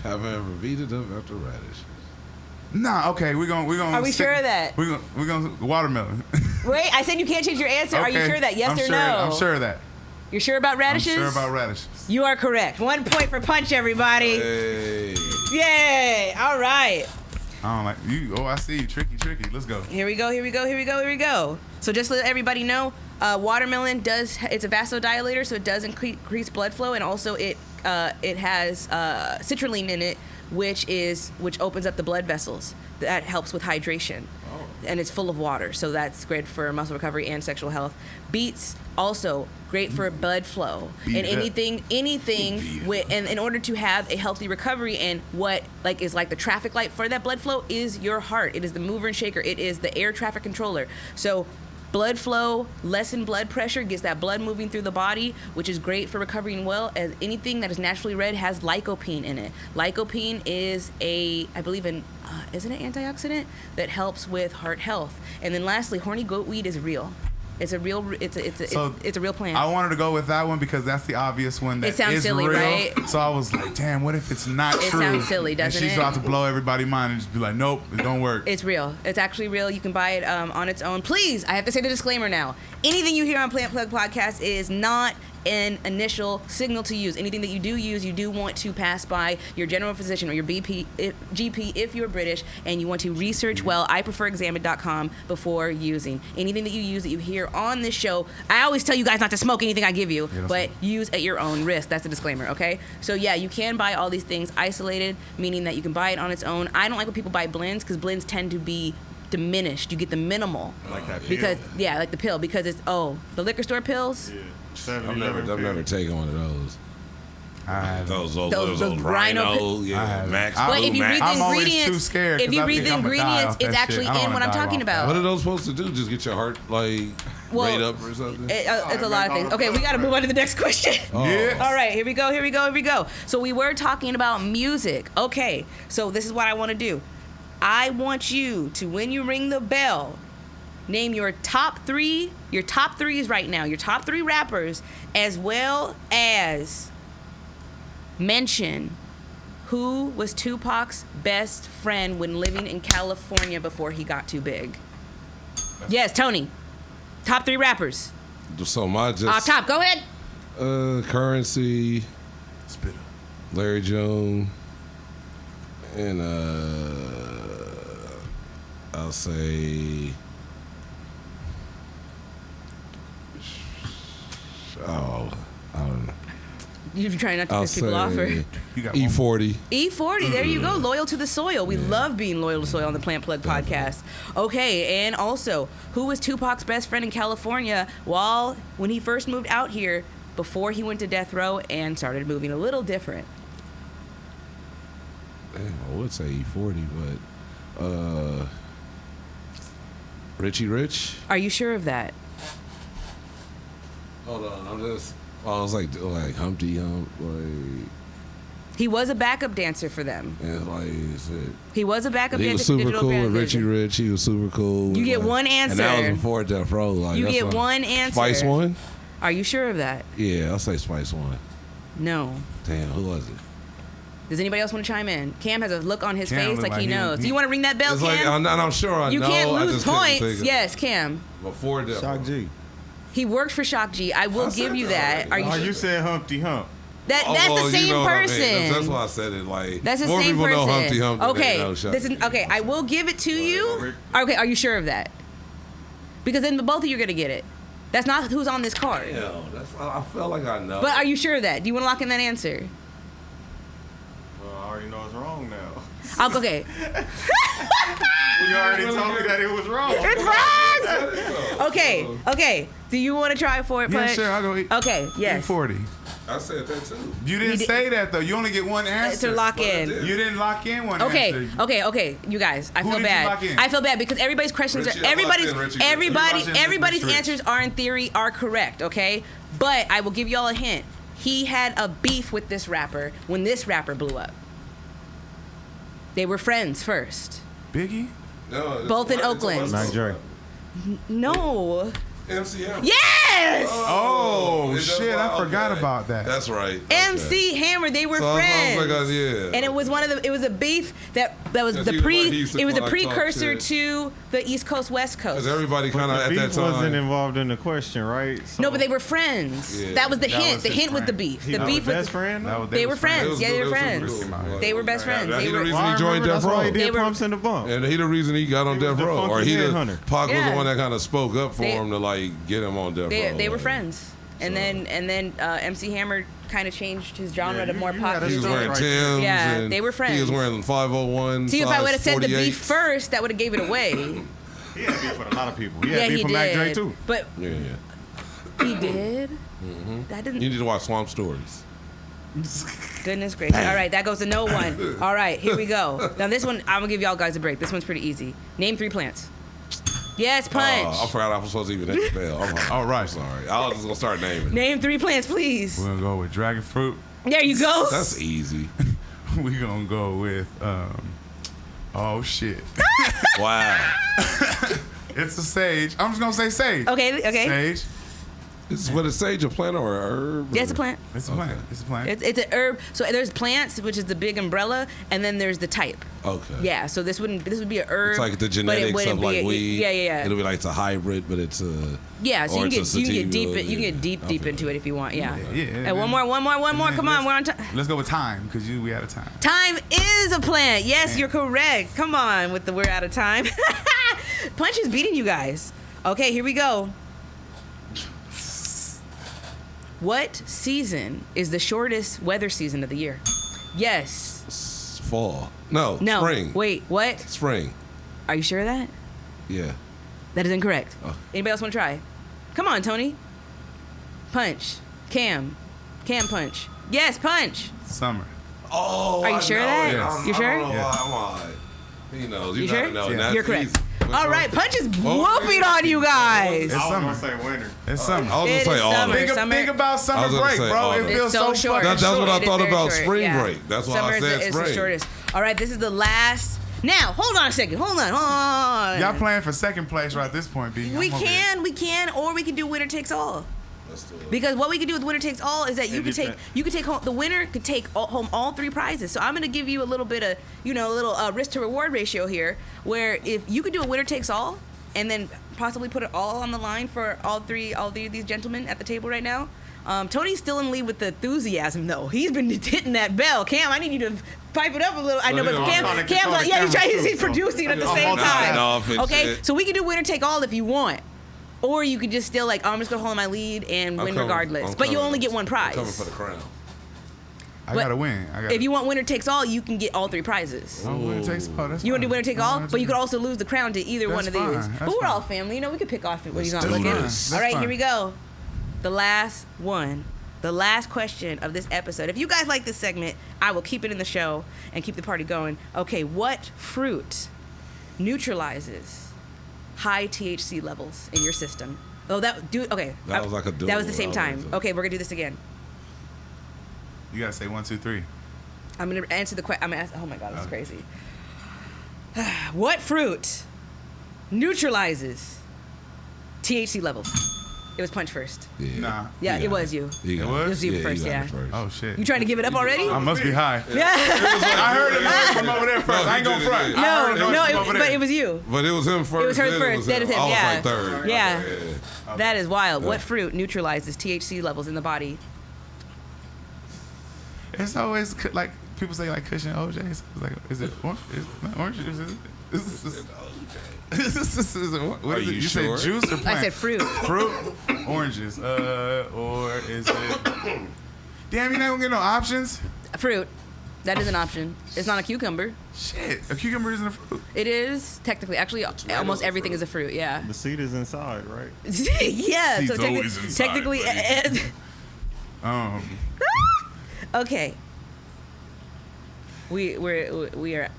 Speaker 5: Have I ever beat it up after radish?
Speaker 3: Nah. Okay, we're gonna.
Speaker 2: Are we sure of that?
Speaker 3: We're gonna watermelon.
Speaker 2: Wait, I said you can't change your answer. Are you
Speaker 3: Okay,
Speaker 2: sure of that? Yes
Speaker 3: I'm
Speaker 2: or
Speaker 3: sure,
Speaker 2: no?
Speaker 3: I'm sure of that.
Speaker 2: You're sure about radishes?
Speaker 3: I'm sure about radishes.
Speaker 2: You are correct. 1 point for Punch, everybody.
Speaker 5: Hey.
Speaker 2: Yay! All right.
Speaker 3: I don't like you. Oh, I see you. Tricky. Let's go.
Speaker 2: Here we go. So just to let everybody know, watermelon it's a vasodilator, so it does increase blood flow, and also it has citrulline in it, which opens up the blood vessels. That helps with hydration. Oh. And it's full of water, so that's great for muscle recovery and sexual health. Beets also great for blood flow. And anything with, and in order to have a healthy recovery, and what is the traffic light for that blood flow is your heart. It is the mover and shaker. It is the air traffic controller. So blood flow, lessen blood pressure, gets that blood moving through the body, which is great for recovering well, as anything that is naturally red has lycopene in it. Lycopene is isn't it an antioxidant that helps with heart health? And then lastly, horny goat weed is real. It's a real plant.
Speaker 3: I wanted to go with that one because that's the obvious one that
Speaker 2: it sounds
Speaker 3: is
Speaker 2: silly,
Speaker 3: real.
Speaker 2: right?
Speaker 3: So I was like, damn, what if it's not true?
Speaker 2: It sounds silly, doesn't
Speaker 3: and she's
Speaker 2: it?
Speaker 3: about to blow everybody's mind and just be like, nope, it don't work.
Speaker 2: It's real. It's actually real. You can buy it on its own. Please, I have to say the disclaimer now. Anything you hear on Plant Plug Podcast is not an initial signal to use. Anything that you do use, you do want to pass by your general physician or your GP if you're British, and you want to research well. I prefer examine.com before using. Anything that you use that you hear on this show, I always tell you guys not to smoke anything I give you, but use at your own risk. That's a disclaimer, okay? So yeah, you can buy all these things isolated, meaning that you can buy it on its own. I don't like when people buy blends because blends tend to be diminished. You get the minimal.
Speaker 4: Like that pill.
Speaker 2: Because, yeah, like the pill, because it's, the liquor store pills.
Speaker 4: Yeah.
Speaker 5: I've never taken one of those. Those
Speaker 2: Those rhino
Speaker 5: Max.
Speaker 2: But if you read the
Speaker 3: I'm always
Speaker 2: ingredients,
Speaker 3: too scared
Speaker 2: if you
Speaker 3: I
Speaker 2: read
Speaker 3: think
Speaker 2: the
Speaker 3: I'm gonna die
Speaker 2: ingredients,
Speaker 3: off that
Speaker 2: it's actually
Speaker 3: shit. I don't
Speaker 2: in what
Speaker 3: wanna
Speaker 2: I'm
Speaker 3: die
Speaker 2: talking
Speaker 3: off
Speaker 2: about.
Speaker 5: What are those supposed to do? Just get your heart rate up or something?
Speaker 2: It's a lot of things. Okay, we got to move on to the next question.
Speaker 3: Yeah.
Speaker 2: All right, here we go. So we were talking about music. Okay, so this is what I want to do. I want you to, when you ring the bell, name your top threes right now, your top 3 rappers, as well as mention who was Tupac's best friend when living in California before he got too big. Yes, Tony. Top 3 rappers.
Speaker 5: So my just
Speaker 2: Top, go ahead.
Speaker 5: Currency,
Speaker 3: Spitter,
Speaker 5: Larry Jones, and I'll say I don't know.
Speaker 2: You're trying not to
Speaker 5: I'll
Speaker 2: piss people off. Or?
Speaker 3: You got
Speaker 5: E40.
Speaker 2: E40, there you go. Loyal to the soil. We love being loyal to soil on the Plant Plug podcast. Okay, and also, who was Tupac's best friend in California when he first moved out here before he went to death row and started moving a little different?
Speaker 5: Damn, I would say E40, but Richie Rich.
Speaker 2: Are you sure of that?
Speaker 5: Hold on, I was like Humpty Hump,
Speaker 2: He was a backup dancer for them.
Speaker 5: and
Speaker 2: He was a backup dancer.
Speaker 5: he was super
Speaker 2: digital
Speaker 5: cool with
Speaker 2: band
Speaker 5: Richie
Speaker 2: dancer.
Speaker 5: Rich. He was super cool.
Speaker 2: You get one answer.
Speaker 5: And that was before Death Row.
Speaker 2: You
Speaker 5: that's
Speaker 2: get
Speaker 5: why-
Speaker 2: one answer.
Speaker 5: Spice One?
Speaker 2: Are you sure of that?
Speaker 5: Yeah, I'll say Spice One.
Speaker 2: No.
Speaker 5: Damn, who was it?
Speaker 2: Does anybody else want to chime in? Cam has a look on his
Speaker 3: Cam
Speaker 2: face
Speaker 3: look
Speaker 2: like
Speaker 3: like
Speaker 2: he
Speaker 3: he-
Speaker 2: knows.
Speaker 3: he-
Speaker 2: Do you want to ring that bell,
Speaker 5: It's
Speaker 2: Cam?
Speaker 5: like, I'm sure I
Speaker 2: You
Speaker 5: know.
Speaker 2: can't
Speaker 5: I
Speaker 2: lose
Speaker 5: just couldn't
Speaker 2: points.
Speaker 5: think of-
Speaker 2: Yes, Cam.
Speaker 5: Before Death Row.
Speaker 4: Shock G.
Speaker 2: He worked for Shock G. I will give you that. Are you?
Speaker 4: Oh, you said Humpty Hump.
Speaker 2: That's
Speaker 5: well,
Speaker 2: the same
Speaker 5: you know what I mean.
Speaker 2: person.
Speaker 5: That's why I said it. Like
Speaker 2: That's the
Speaker 5: more
Speaker 2: same
Speaker 5: people
Speaker 2: person.
Speaker 5: know Humpty Hump. Than they know Shock G.
Speaker 2: Okay. I will give it to you. Okay, are you sure of that? Because then both of you are gonna get it. That's not who's on this card.
Speaker 5: Yeah, I felt like I know.
Speaker 2: But are you sure of that? Do you want to lock in that answer?
Speaker 4: Well, I already know it's wrong now.
Speaker 2: Okay.
Speaker 4: You already told me that it was wrong.
Speaker 2: It's wrong. Okay. Do you want to try for it,
Speaker 3: Yeah,
Speaker 2: Punch?
Speaker 3: sure. I'll go.
Speaker 2: Okay. Yes.
Speaker 3: E40.
Speaker 5: I said that too.
Speaker 3: You didn't
Speaker 2: did-
Speaker 3: say that though. You only get one answer.
Speaker 2: To lock
Speaker 5: I
Speaker 2: in.
Speaker 5: did.
Speaker 3: You didn't lock in one
Speaker 2: Okay,
Speaker 3: answer.
Speaker 2: you guys, I
Speaker 3: Who
Speaker 2: feel
Speaker 3: did you
Speaker 2: bad.
Speaker 3: lock in?
Speaker 2: I feel bad because everybody's questions
Speaker 5: Richie,
Speaker 2: are
Speaker 5: I locked in Richie.
Speaker 2: everybody's
Speaker 3: You locked in Richie.
Speaker 2: answers are in theory are correct, okay? But I will give y'all a hint. he had a beef with this rapper when this rapper blew up. They were friends first.
Speaker 3: Biggie?
Speaker 5: No,
Speaker 2: Both in Oakland.
Speaker 4: Mac Dre.
Speaker 2: No.
Speaker 5: MC Hammer.
Speaker 2: Yes!
Speaker 3: Oh,
Speaker 5: Is that
Speaker 3: shit,
Speaker 5: why?
Speaker 3: I forgot
Speaker 5: Okay.
Speaker 3: about that.
Speaker 5: That's right.
Speaker 2: MC Hammer, they were
Speaker 5: So I was
Speaker 2: friends.
Speaker 5: like, yeah.
Speaker 2: And it was it was a beef that was
Speaker 5: Yes,
Speaker 2: the
Speaker 5: he was like, he used to
Speaker 2: it was a
Speaker 5: talk
Speaker 2: precursor
Speaker 5: shit.
Speaker 2: to the East Coast West Coast.
Speaker 5: Because everybody
Speaker 4: But
Speaker 5: kind of
Speaker 4: the
Speaker 5: at that
Speaker 4: beef wasn't
Speaker 5: time.
Speaker 4: involved in the question, right? So
Speaker 2: No, but they were friends.
Speaker 5: Yeah.
Speaker 2: That was the
Speaker 3: That
Speaker 2: hint.
Speaker 3: was
Speaker 2: The
Speaker 3: his
Speaker 2: hint was the
Speaker 3: friend.
Speaker 2: beef.
Speaker 4: He
Speaker 2: The
Speaker 4: was
Speaker 2: beef
Speaker 4: the
Speaker 2: was
Speaker 4: best friend.
Speaker 2: they were friends.
Speaker 5: It was
Speaker 2: Yeah, they
Speaker 5: cool.
Speaker 2: were
Speaker 5: It was
Speaker 2: friends.
Speaker 5: super cool.
Speaker 2: They were best friends.
Speaker 5: He
Speaker 2: They
Speaker 5: the
Speaker 2: were.
Speaker 5: reason
Speaker 4: Well, I
Speaker 5: he joined
Speaker 4: remember
Speaker 5: Death
Speaker 4: that's why he
Speaker 5: Row.
Speaker 4: did
Speaker 2: They were-
Speaker 4: Pumps in the Bump.
Speaker 5: And he the reason he got on
Speaker 4: He was
Speaker 5: Death
Speaker 4: the
Speaker 5: Row. Or
Speaker 4: funky
Speaker 5: he the
Speaker 4: headhunter.
Speaker 5: Pac was
Speaker 2: Yeah.
Speaker 5: the one that kind of spoke up for
Speaker 2: They-
Speaker 5: him to like get him on Death Row.
Speaker 2: They were
Speaker 5: Like,
Speaker 2: friends. And then MC Hammer kind of changed his genre to more
Speaker 4: you
Speaker 2: pop.
Speaker 4: had a
Speaker 5: He was
Speaker 4: story
Speaker 5: wearing
Speaker 4: right
Speaker 5: Timbs.
Speaker 2: Yeah,
Speaker 5: and
Speaker 2: they were friends.
Speaker 5: He was wearing 501.
Speaker 2: See, if I would have said the
Speaker 5: 48s.
Speaker 2: beef first, that would have gave it away.
Speaker 4: He had beef with a lot of people. He
Speaker 2: Yeah,
Speaker 4: had beef
Speaker 2: he
Speaker 4: with Mac Dre
Speaker 2: did.
Speaker 4: too.
Speaker 2: But
Speaker 5: Yeah, yeah.
Speaker 2: he did. That
Speaker 5: You
Speaker 2: didn't.
Speaker 5: need to watch Swamp Stories.
Speaker 2: Goodness gracious. All right, that goes to no one. All right, here we go. Now this one, I'm gonna give y'all guys a break. This one's pretty easy. Name 3 plants. Yes, punch.
Speaker 5: I forgot I was supposed to even hit the bell.
Speaker 3: All right.
Speaker 5: I'm sorry. I was just gonna start naming.
Speaker 2: Name 3 plants, please.
Speaker 3: We're gonna go with dragon fruit.
Speaker 2: There you go.
Speaker 5: That's easy.
Speaker 3: We're gonna go with oh shit.
Speaker 5: Wow.
Speaker 3: It's a sage. I'm just gonna say sage.
Speaker 2: Okay, okay.
Speaker 3: Sage.
Speaker 5: Is what a sage a plant or a herb?
Speaker 2: Yeah, it's a plant.
Speaker 3: It's a plant. It's a plant.
Speaker 2: It's an herb. So there's plants, which is the big umbrella, and then there's the type.
Speaker 5: Okay.
Speaker 2: Yeah. So this would be an herb.
Speaker 5: It's like the
Speaker 2: but it
Speaker 5: genetics
Speaker 2: wouldn't
Speaker 5: of
Speaker 2: be
Speaker 5: like
Speaker 2: a-
Speaker 5: weed.
Speaker 2: Yeah, yeah, yeah.
Speaker 5: It'll be like it's a hybrid, but it's a.
Speaker 2: Yeah, so
Speaker 5: or
Speaker 2: you can
Speaker 5: it's
Speaker 2: get
Speaker 5: a
Speaker 2: you can get deep
Speaker 5: sativa,
Speaker 2: you can get
Speaker 5: yeah.
Speaker 2: deep
Speaker 5: I
Speaker 2: into
Speaker 5: feel
Speaker 2: it if you want. Yeah.
Speaker 3: yeah.
Speaker 2: And one more. Come on, we're on time.
Speaker 3: Let's go with time because we out of time.
Speaker 2: Time is a plant. Yes, you're correct. Come on with the we're out of time. Punch is beating you guys. Okay, here we go. What season is the shortest weather season of the year? Yes.
Speaker 5: Fall. No.
Speaker 2: No.
Speaker 5: Spring.
Speaker 2: Wait, what?
Speaker 5: Spring.
Speaker 2: Are you sure of that?
Speaker 5: Yeah.
Speaker 2: That is incorrect.
Speaker 5: Oh.
Speaker 2: Anybody else want to try? Come on, Tony. Punch. Cam. Punch. Yes, punch.
Speaker 3: Summer.
Speaker 5: Oh.
Speaker 2: Are you
Speaker 5: I
Speaker 2: sure of
Speaker 5: know
Speaker 2: that?
Speaker 5: it.
Speaker 3: Yes.
Speaker 2: You sure?
Speaker 5: I don't know
Speaker 3: Yes.
Speaker 5: why. He knows.
Speaker 2: You
Speaker 5: gotta
Speaker 2: sure?
Speaker 5: know.
Speaker 3: Yeah.
Speaker 5: That's
Speaker 2: You're correct.
Speaker 5: easy. Which
Speaker 2: All
Speaker 5: one?
Speaker 2: right, punch is
Speaker 5: Oh,
Speaker 2: whooping on you guys.
Speaker 3: It's
Speaker 4: I was
Speaker 3: summer.
Speaker 4: gonna say winter.
Speaker 3: It's summer.
Speaker 5: I was
Speaker 2: It
Speaker 5: gonna
Speaker 2: is
Speaker 5: say all
Speaker 2: summer.
Speaker 5: of it.
Speaker 3: Think about
Speaker 5: I
Speaker 3: summer
Speaker 5: was gonna
Speaker 3: break,
Speaker 5: say
Speaker 3: bro.
Speaker 5: all
Speaker 3: It
Speaker 5: of it.
Speaker 3: feels
Speaker 2: It's so
Speaker 3: so
Speaker 2: short.
Speaker 3: fucking
Speaker 5: That's what I
Speaker 2: It is
Speaker 5: thought
Speaker 2: very
Speaker 5: about
Speaker 2: short,
Speaker 5: spring
Speaker 2: yeah.
Speaker 5: break. That's why
Speaker 2: Summer
Speaker 5: I said
Speaker 2: is the
Speaker 5: spring.
Speaker 2: shortest. All right, this is the last. Now, hold on a second. Hold on.
Speaker 3: Y'all playing for second place right at this point, B.
Speaker 2: We can, or we can do winner takes all.
Speaker 5: Let's do it.
Speaker 2: Because what we could do with winner takes all is that you could take home the winner could take home all 3 prizes. So I'm gonna give you a little bit of a little risk to reward ratio here, where if you could do a winner takes all, and then possibly put it all on the line for all three of these gentlemen at the table right now. Tony's still in lead with the enthusiasm though. He's been hitting that bell. Cam, I need you to pipe it up a little. I know, but Cam's like, yeah, he's producing it at the same time.
Speaker 5: off and
Speaker 2: Okay,
Speaker 5: shit.
Speaker 2: so we can do winner take all if you want. Or you could just still like, I'm just gonna hold my lead and
Speaker 5: I'm
Speaker 2: win
Speaker 5: coming-
Speaker 2: regardless.
Speaker 5: I'm
Speaker 2: But you
Speaker 5: coming-
Speaker 2: only get one
Speaker 5: I'm coming
Speaker 2: prize.
Speaker 5: for the crown.
Speaker 3: I
Speaker 2: But
Speaker 3: gotta win.
Speaker 2: If you want winner takes all, you can get all 3 prizes.
Speaker 3: winner takes all. That's
Speaker 2: You want to do
Speaker 3: fine.
Speaker 2: winner take all, but you could also lose the crown to either one of
Speaker 3: That's
Speaker 2: these.
Speaker 3: fine.
Speaker 2: But
Speaker 3: That's
Speaker 2: we're all
Speaker 3: fine.
Speaker 2: family. We could pick off when he's not
Speaker 5: do
Speaker 2: looking.
Speaker 5: this.
Speaker 2: All right,
Speaker 3: That's
Speaker 2: here we
Speaker 3: fine.
Speaker 2: go. The last one. The last question of this episode. If you guys like this segment, I will keep it in the show and keep the party going. Okay, what fruit neutralizes high THC levels in your system? Oh, okay.
Speaker 5: That was like a duel.
Speaker 2: That was the same
Speaker 5: That
Speaker 2: time.
Speaker 5: was
Speaker 2: Okay, we're gonna do this again.
Speaker 3: You gotta say 1, 2, 3.
Speaker 2: I'm gonna answer the question. I'm gonna ask. Oh my god, this is crazy. What fruit neutralizes THC levels? It was punch first.
Speaker 5: Yeah.
Speaker 3: Nah.
Speaker 2: Yeah, it was you.
Speaker 5: You got
Speaker 3: It was?
Speaker 2: It was you
Speaker 5: Yeah,
Speaker 2: first.
Speaker 5: you got
Speaker 2: Yeah.
Speaker 5: it first.
Speaker 3: Oh shit.
Speaker 2: You trying to give it up already?
Speaker 3: I must be high.
Speaker 2: Yeah.
Speaker 3: I heard it noise from over there first.
Speaker 5: No,
Speaker 3: I ain't
Speaker 5: he
Speaker 3: gonna
Speaker 5: did it,
Speaker 3: front.
Speaker 5: yeah.
Speaker 3: I heard
Speaker 2: No,
Speaker 3: noise
Speaker 2: no,
Speaker 3: from over
Speaker 2: but
Speaker 3: there.
Speaker 2: it was you.
Speaker 5: But it was him first.
Speaker 2: It was her
Speaker 5: then
Speaker 2: first. Then it's him.
Speaker 5: I was
Speaker 2: Yeah.
Speaker 5: like third.
Speaker 2: Yeah.
Speaker 5: Okay,
Speaker 2: That is wild. What fruit neutralizes THC levels in the body?
Speaker 3: It's always like people say like cushion OJ. It's like, is it orange? Is it not orange? What
Speaker 5: Are
Speaker 3: is it?
Speaker 5: you
Speaker 3: You
Speaker 5: sure?
Speaker 3: say juice or plant?
Speaker 2: I said fruit.
Speaker 3: Fruit, oranges, or is it? Damn, you not gonna get no options.
Speaker 2: Fruit. That is an option. It's not a cucumber.
Speaker 3: Shit, a cucumber isn't a fruit.
Speaker 2: It is technically. Actually, almost
Speaker 5: a
Speaker 2: everything
Speaker 5: fruit.
Speaker 2: is a fruit. Yeah.
Speaker 4: The seed is inside, right?
Speaker 2: Yeah.
Speaker 3: Seeds
Speaker 2: So
Speaker 3: always inside,
Speaker 2: technically.
Speaker 3: buddy.
Speaker 2: Okay. We are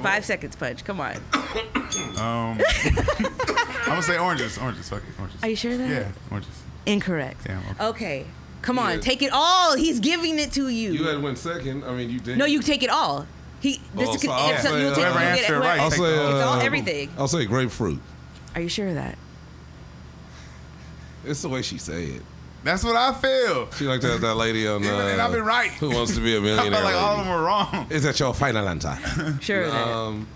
Speaker 2: 5 seconds, punch. Come on.
Speaker 3: I'm gonna say oranges. Oranges, fuck it, oranges.
Speaker 2: Are you sure of that?
Speaker 3: Yeah, oranges.
Speaker 2: Incorrect.
Speaker 3: Damn, okay.
Speaker 2: Okay. Come on, take it all. He's giving it to you.
Speaker 5: You had went second. I mean, you did.
Speaker 2: No, you take it all. You'll take
Speaker 3: answer right.
Speaker 5: I'll say
Speaker 2: it's all everything.
Speaker 5: I'll say grapefruit.
Speaker 2: Are you sure of that?
Speaker 5: It's the way she say it.
Speaker 3: That's what I feel.
Speaker 5: She like that lady on.
Speaker 3: And I've been right.
Speaker 5: Who Wants to Be a
Speaker 3: I
Speaker 5: Millionaire?
Speaker 3: felt like all of them were wrong.
Speaker 5: Is that your final answer?
Speaker 2: Sure of that.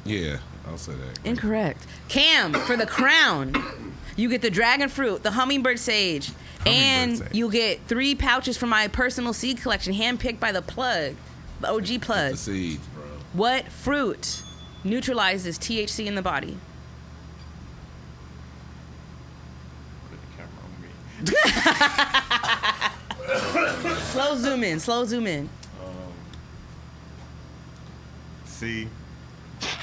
Speaker 5: Yeah, I'll say that.
Speaker 2: Incorrect. Cam, for the crown, you get the dragon fruit, the hummingbird sage, and you get 3 pouches from my personal seed collection, handpicked by the plug, the OG plug.
Speaker 5: The seeds, bro.
Speaker 2: What fruit neutralizes THC in the body?
Speaker 4: Put the camera on me.
Speaker 2: Slow zoom in.
Speaker 4: See,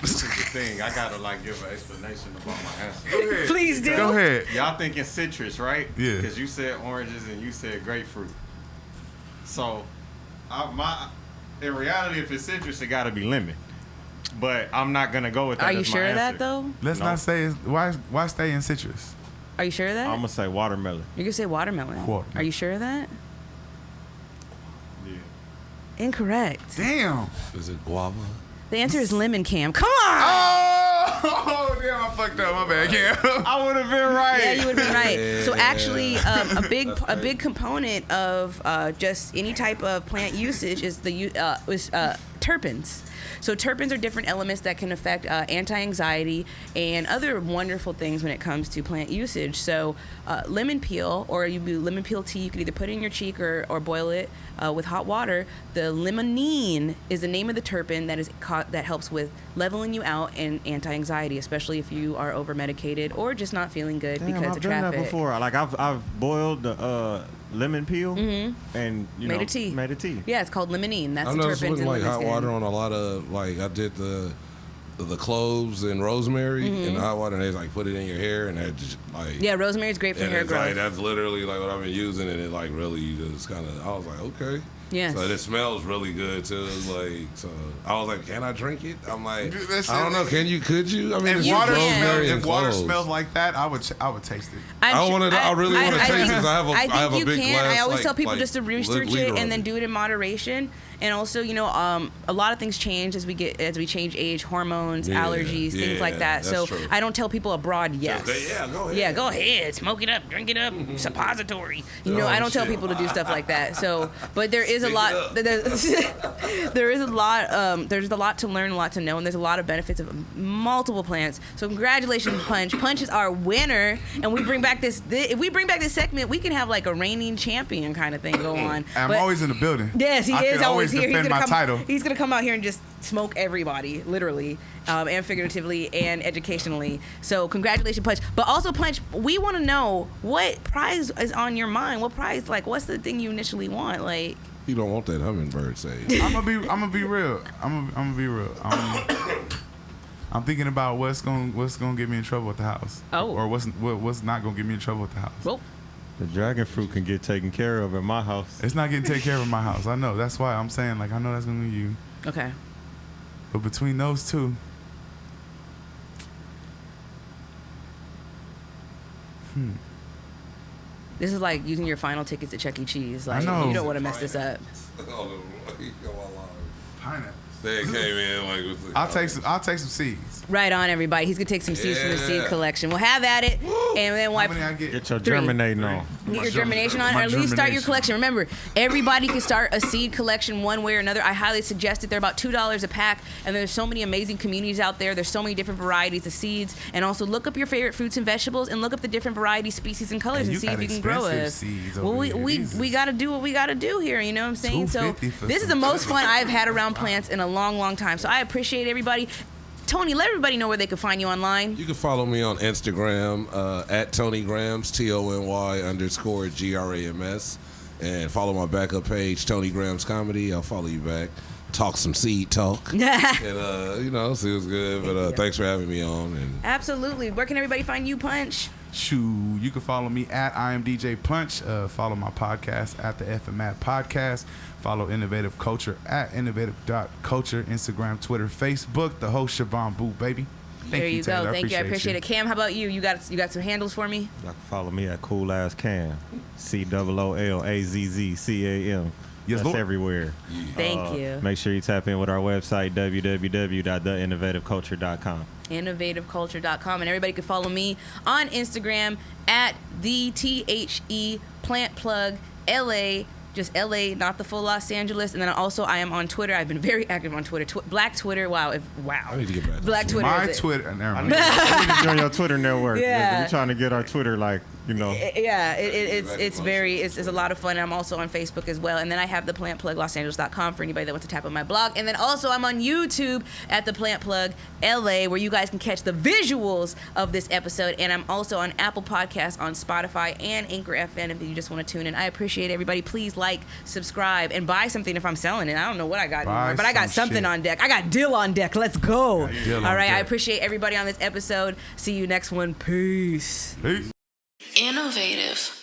Speaker 4: this is the thing. I gotta give an explanation about my answer.
Speaker 2: Please do.
Speaker 3: Go ahead.
Speaker 4: Y'all thinking citrus, right?
Speaker 3: Yeah.
Speaker 4: Because you said oranges and you said grapefruit. So, in reality, if it's citrus, it gotta be lemon. But I'm not gonna go with that.
Speaker 2: Are you
Speaker 4: as my
Speaker 2: sure of that
Speaker 4: answer.
Speaker 2: though?
Speaker 3: Let's not say why stay in citrus.
Speaker 2: Are you sure of that?
Speaker 4: I'm gonna say watermelon.
Speaker 2: You're gonna say watermelon.
Speaker 3: Watermelon.
Speaker 2: Are you sure of that?
Speaker 4: Yeah.
Speaker 2: Incorrect.
Speaker 3: Damn.
Speaker 5: Is it guava?
Speaker 2: The answer is lemon, Cam. Come on.
Speaker 3: Oh, damn! I fucked up. My bad, Cam.
Speaker 4: I would have been right.
Speaker 2: Yeah, you would have been right. So actually, a big component of just any type of plant usage is terpenes. So terpenes are different elements that can affect anti-anxiety and other wonderful things when it comes to plant usage. So lemon peel, or you do lemon peel tea, you can either put it in your cheek or boil it with hot water. The limonene is the name of the terpene that helps with leveling you out and anti-anxiety, especially if you are over-medicated or just not feeling good because
Speaker 4: I've
Speaker 2: of
Speaker 4: done
Speaker 2: traffic.
Speaker 4: that before. I've boiled the lemon peel and
Speaker 2: Made a tea.
Speaker 4: Made a tea.
Speaker 2: Yeah, it's called limonene. That's
Speaker 5: I
Speaker 2: the
Speaker 5: noticed
Speaker 2: terpenes
Speaker 5: putting
Speaker 2: in
Speaker 5: hot
Speaker 2: lemon
Speaker 5: water
Speaker 2: skin.
Speaker 5: on a lot of I did the cloves and rosemary in the hot water, and they put it in your hair, and that just
Speaker 2: Yeah, rosemary is great for
Speaker 5: and
Speaker 2: hair
Speaker 5: it's
Speaker 2: growth.
Speaker 5: that's literally what I've been using, and it really just kind of I was like, okay.
Speaker 2: Yes.
Speaker 5: So it smells really good too. So I was like, can I drink it? I'm like,
Speaker 3: Dude,
Speaker 5: I don't know. Could you? I mean,
Speaker 3: If
Speaker 5: it's
Speaker 3: water
Speaker 5: rosemary and
Speaker 3: if water
Speaker 5: cloves.
Speaker 3: smells like that, I would taste it.
Speaker 5: I really want to taste it because I have a
Speaker 2: you
Speaker 5: big
Speaker 2: can.
Speaker 5: glass.
Speaker 2: I always tell
Speaker 5: like-
Speaker 2: people
Speaker 5: like
Speaker 2: just to research
Speaker 5: liter
Speaker 2: it
Speaker 5: of
Speaker 2: and then do it in moderation. And also, a lot of things change as we change age, hormones,
Speaker 5: Yeah,
Speaker 2: allergies, things like that.
Speaker 5: that's
Speaker 2: So
Speaker 5: true.
Speaker 2: I don't tell people abroad yes.
Speaker 5: Yeah, go ahead.
Speaker 2: Yeah, go ahead, smoke it up, drink it up, suppository. I don't tell
Speaker 5: shit.
Speaker 2: people to do stuff like that. So, but there is a
Speaker 5: Stick
Speaker 2: lot.
Speaker 5: it
Speaker 2: There is a lot. There's a lot to learn, a lot to know, and there's a lot of benefits of multiple plants. So congratulations, Punch. Punch is our winner, and we bring back this. If we bring back this segment, we can have like a reigning champion kind of thing go on.
Speaker 3: I'm
Speaker 2: But-
Speaker 3: always in the building.
Speaker 2: Yes, he
Speaker 3: I
Speaker 2: is
Speaker 3: can
Speaker 2: always here.
Speaker 3: defend my title.
Speaker 2: He's gonna come out here and just smoke everybody, literally, and figuratively and educationally. So congratulations, Punch. But also, Punch, we want to know what prize is on your mind. What prize? What's the thing you initially want?
Speaker 5: You don't want that hummingbird sage.
Speaker 3: I'm gonna be real. I'm gonna be real. I'm thinking about what's gonna get me in trouble at the house.
Speaker 2: Oh.
Speaker 3: Or what's not gonna get me in trouble at the house.
Speaker 2: Well,
Speaker 4: The dragon fruit can get taken care of in my house.
Speaker 3: It's not getting taken care of in my house. I know. That's why I'm saying I know that's gonna be you.
Speaker 2: okay.
Speaker 3: But between those two,
Speaker 2: This is like using your final tickets to Chuck E. Cheese.
Speaker 3: I know.
Speaker 2: You don't want to mess this up.
Speaker 3: pineapple.
Speaker 5: They came in with the,
Speaker 3: I'll take some seeds.
Speaker 2: Right on, everybody. He's gonna take some seeds from the seed
Speaker 5: Yeah.
Speaker 2: collection. We'll have at it, and then
Speaker 3: How
Speaker 2: wipe.
Speaker 3: many I get?
Speaker 4: Get your
Speaker 2: 3.
Speaker 4: germinating on.
Speaker 2: Get
Speaker 3: My
Speaker 2: your germination on, or
Speaker 3: my
Speaker 2: at least start your
Speaker 3: germination.
Speaker 2: collection. Remember, everybody can start a seed collection one way or another. I highly suggest it. They're about $2 a pack, and there's so many amazing communities out there. There's so many different varieties of seeds, and also look up your favorite fruits and vegetables, and look up the different varieties, species, and colors,
Speaker 3: Man,
Speaker 2: and
Speaker 3: you
Speaker 2: see if
Speaker 3: got
Speaker 2: you can grow
Speaker 3: expensive
Speaker 2: it.
Speaker 3: seeds
Speaker 2: Well,
Speaker 3: over
Speaker 2: we
Speaker 3: here.
Speaker 2: got to do what we got to do here. You know what I'm saying? So
Speaker 3: $2.50 for
Speaker 2: this is the
Speaker 3: some
Speaker 2: most fun
Speaker 3: plants.
Speaker 2: I've had around plants in a long, long time. So I appreciate everybody. Tony, let everybody know where they can find you online.
Speaker 5: You can follow me on Instagram at Tony Grams, TONY_GRAMS, and follow my backup page, Tony Grams Comedy. I'll follow you back. Talk some seed talk, and see what's good. But thanks for having me on. And
Speaker 2: Absolutely. Where can everybody find you, Punch?
Speaker 3: Shoo, you can follow me at I am DJ Punch. Follow my podcast at the FMAT Podcast. Follow Innovative Culture at innovative.culture. Instagram, Twitter, Facebook. The host Shaban Boo, baby.
Speaker 2: There you
Speaker 3: Taylor.
Speaker 2: go. Thank you. I appreciate
Speaker 3: you.
Speaker 2: it. Cam, how about you? You got some handles for me?
Speaker 4: Y'all can follow me at Cool Ass Cam. COOLAZZCAM.
Speaker 3: Yes,
Speaker 4: That's
Speaker 3: Lord.
Speaker 4: everywhere.
Speaker 2: Thank you.
Speaker 4: Make sure you tap in with our website, www.theinnovativeculture.com.
Speaker 2: innovativeculture.com, and everybody can follow me on Instagram at the THE Plant Plug LA, just LA, not the full Los Angeles. And then also I am on Twitter. I've been very active on Twitter. Black Twitter. Wow.
Speaker 5: I need to get back.
Speaker 2: Black Twitter.
Speaker 3: My
Speaker 2: is it.
Speaker 3: Twitter. Never
Speaker 4: I
Speaker 3: mind.
Speaker 4: need to join your Twitter network.
Speaker 2: Yeah.
Speaker 4: We're trying to get our Twitter,
Speaker 2: Yeah, it's a lot of fun. I'm also on Facebook as well. And then I have the plantpluglosangeles.com for anybody that wants to tap on my blog. And then also I'm on YouTube at the Plant Plug LA, where you guys can catch the visuals of this episode. And I'm also on Apple Podcasts, on Spotify, and Anchor FM if you just want to tune in. I appreciate everybody. Please like, subscribe, and buy something if I'm selling it. I don't know what I got anymore, but I got something
Speaker 3: shit.
Speaker 2: on deck. I got Dill on deck. Let's go.
Speaker 3: Dill on
Speaker 2: All right. I
Speaker 3: deck.
Speaker 2: appreciate everybody on this episode. See you next one. Peace.
Speaker 3: Peace.
Speaker 6: Innovative.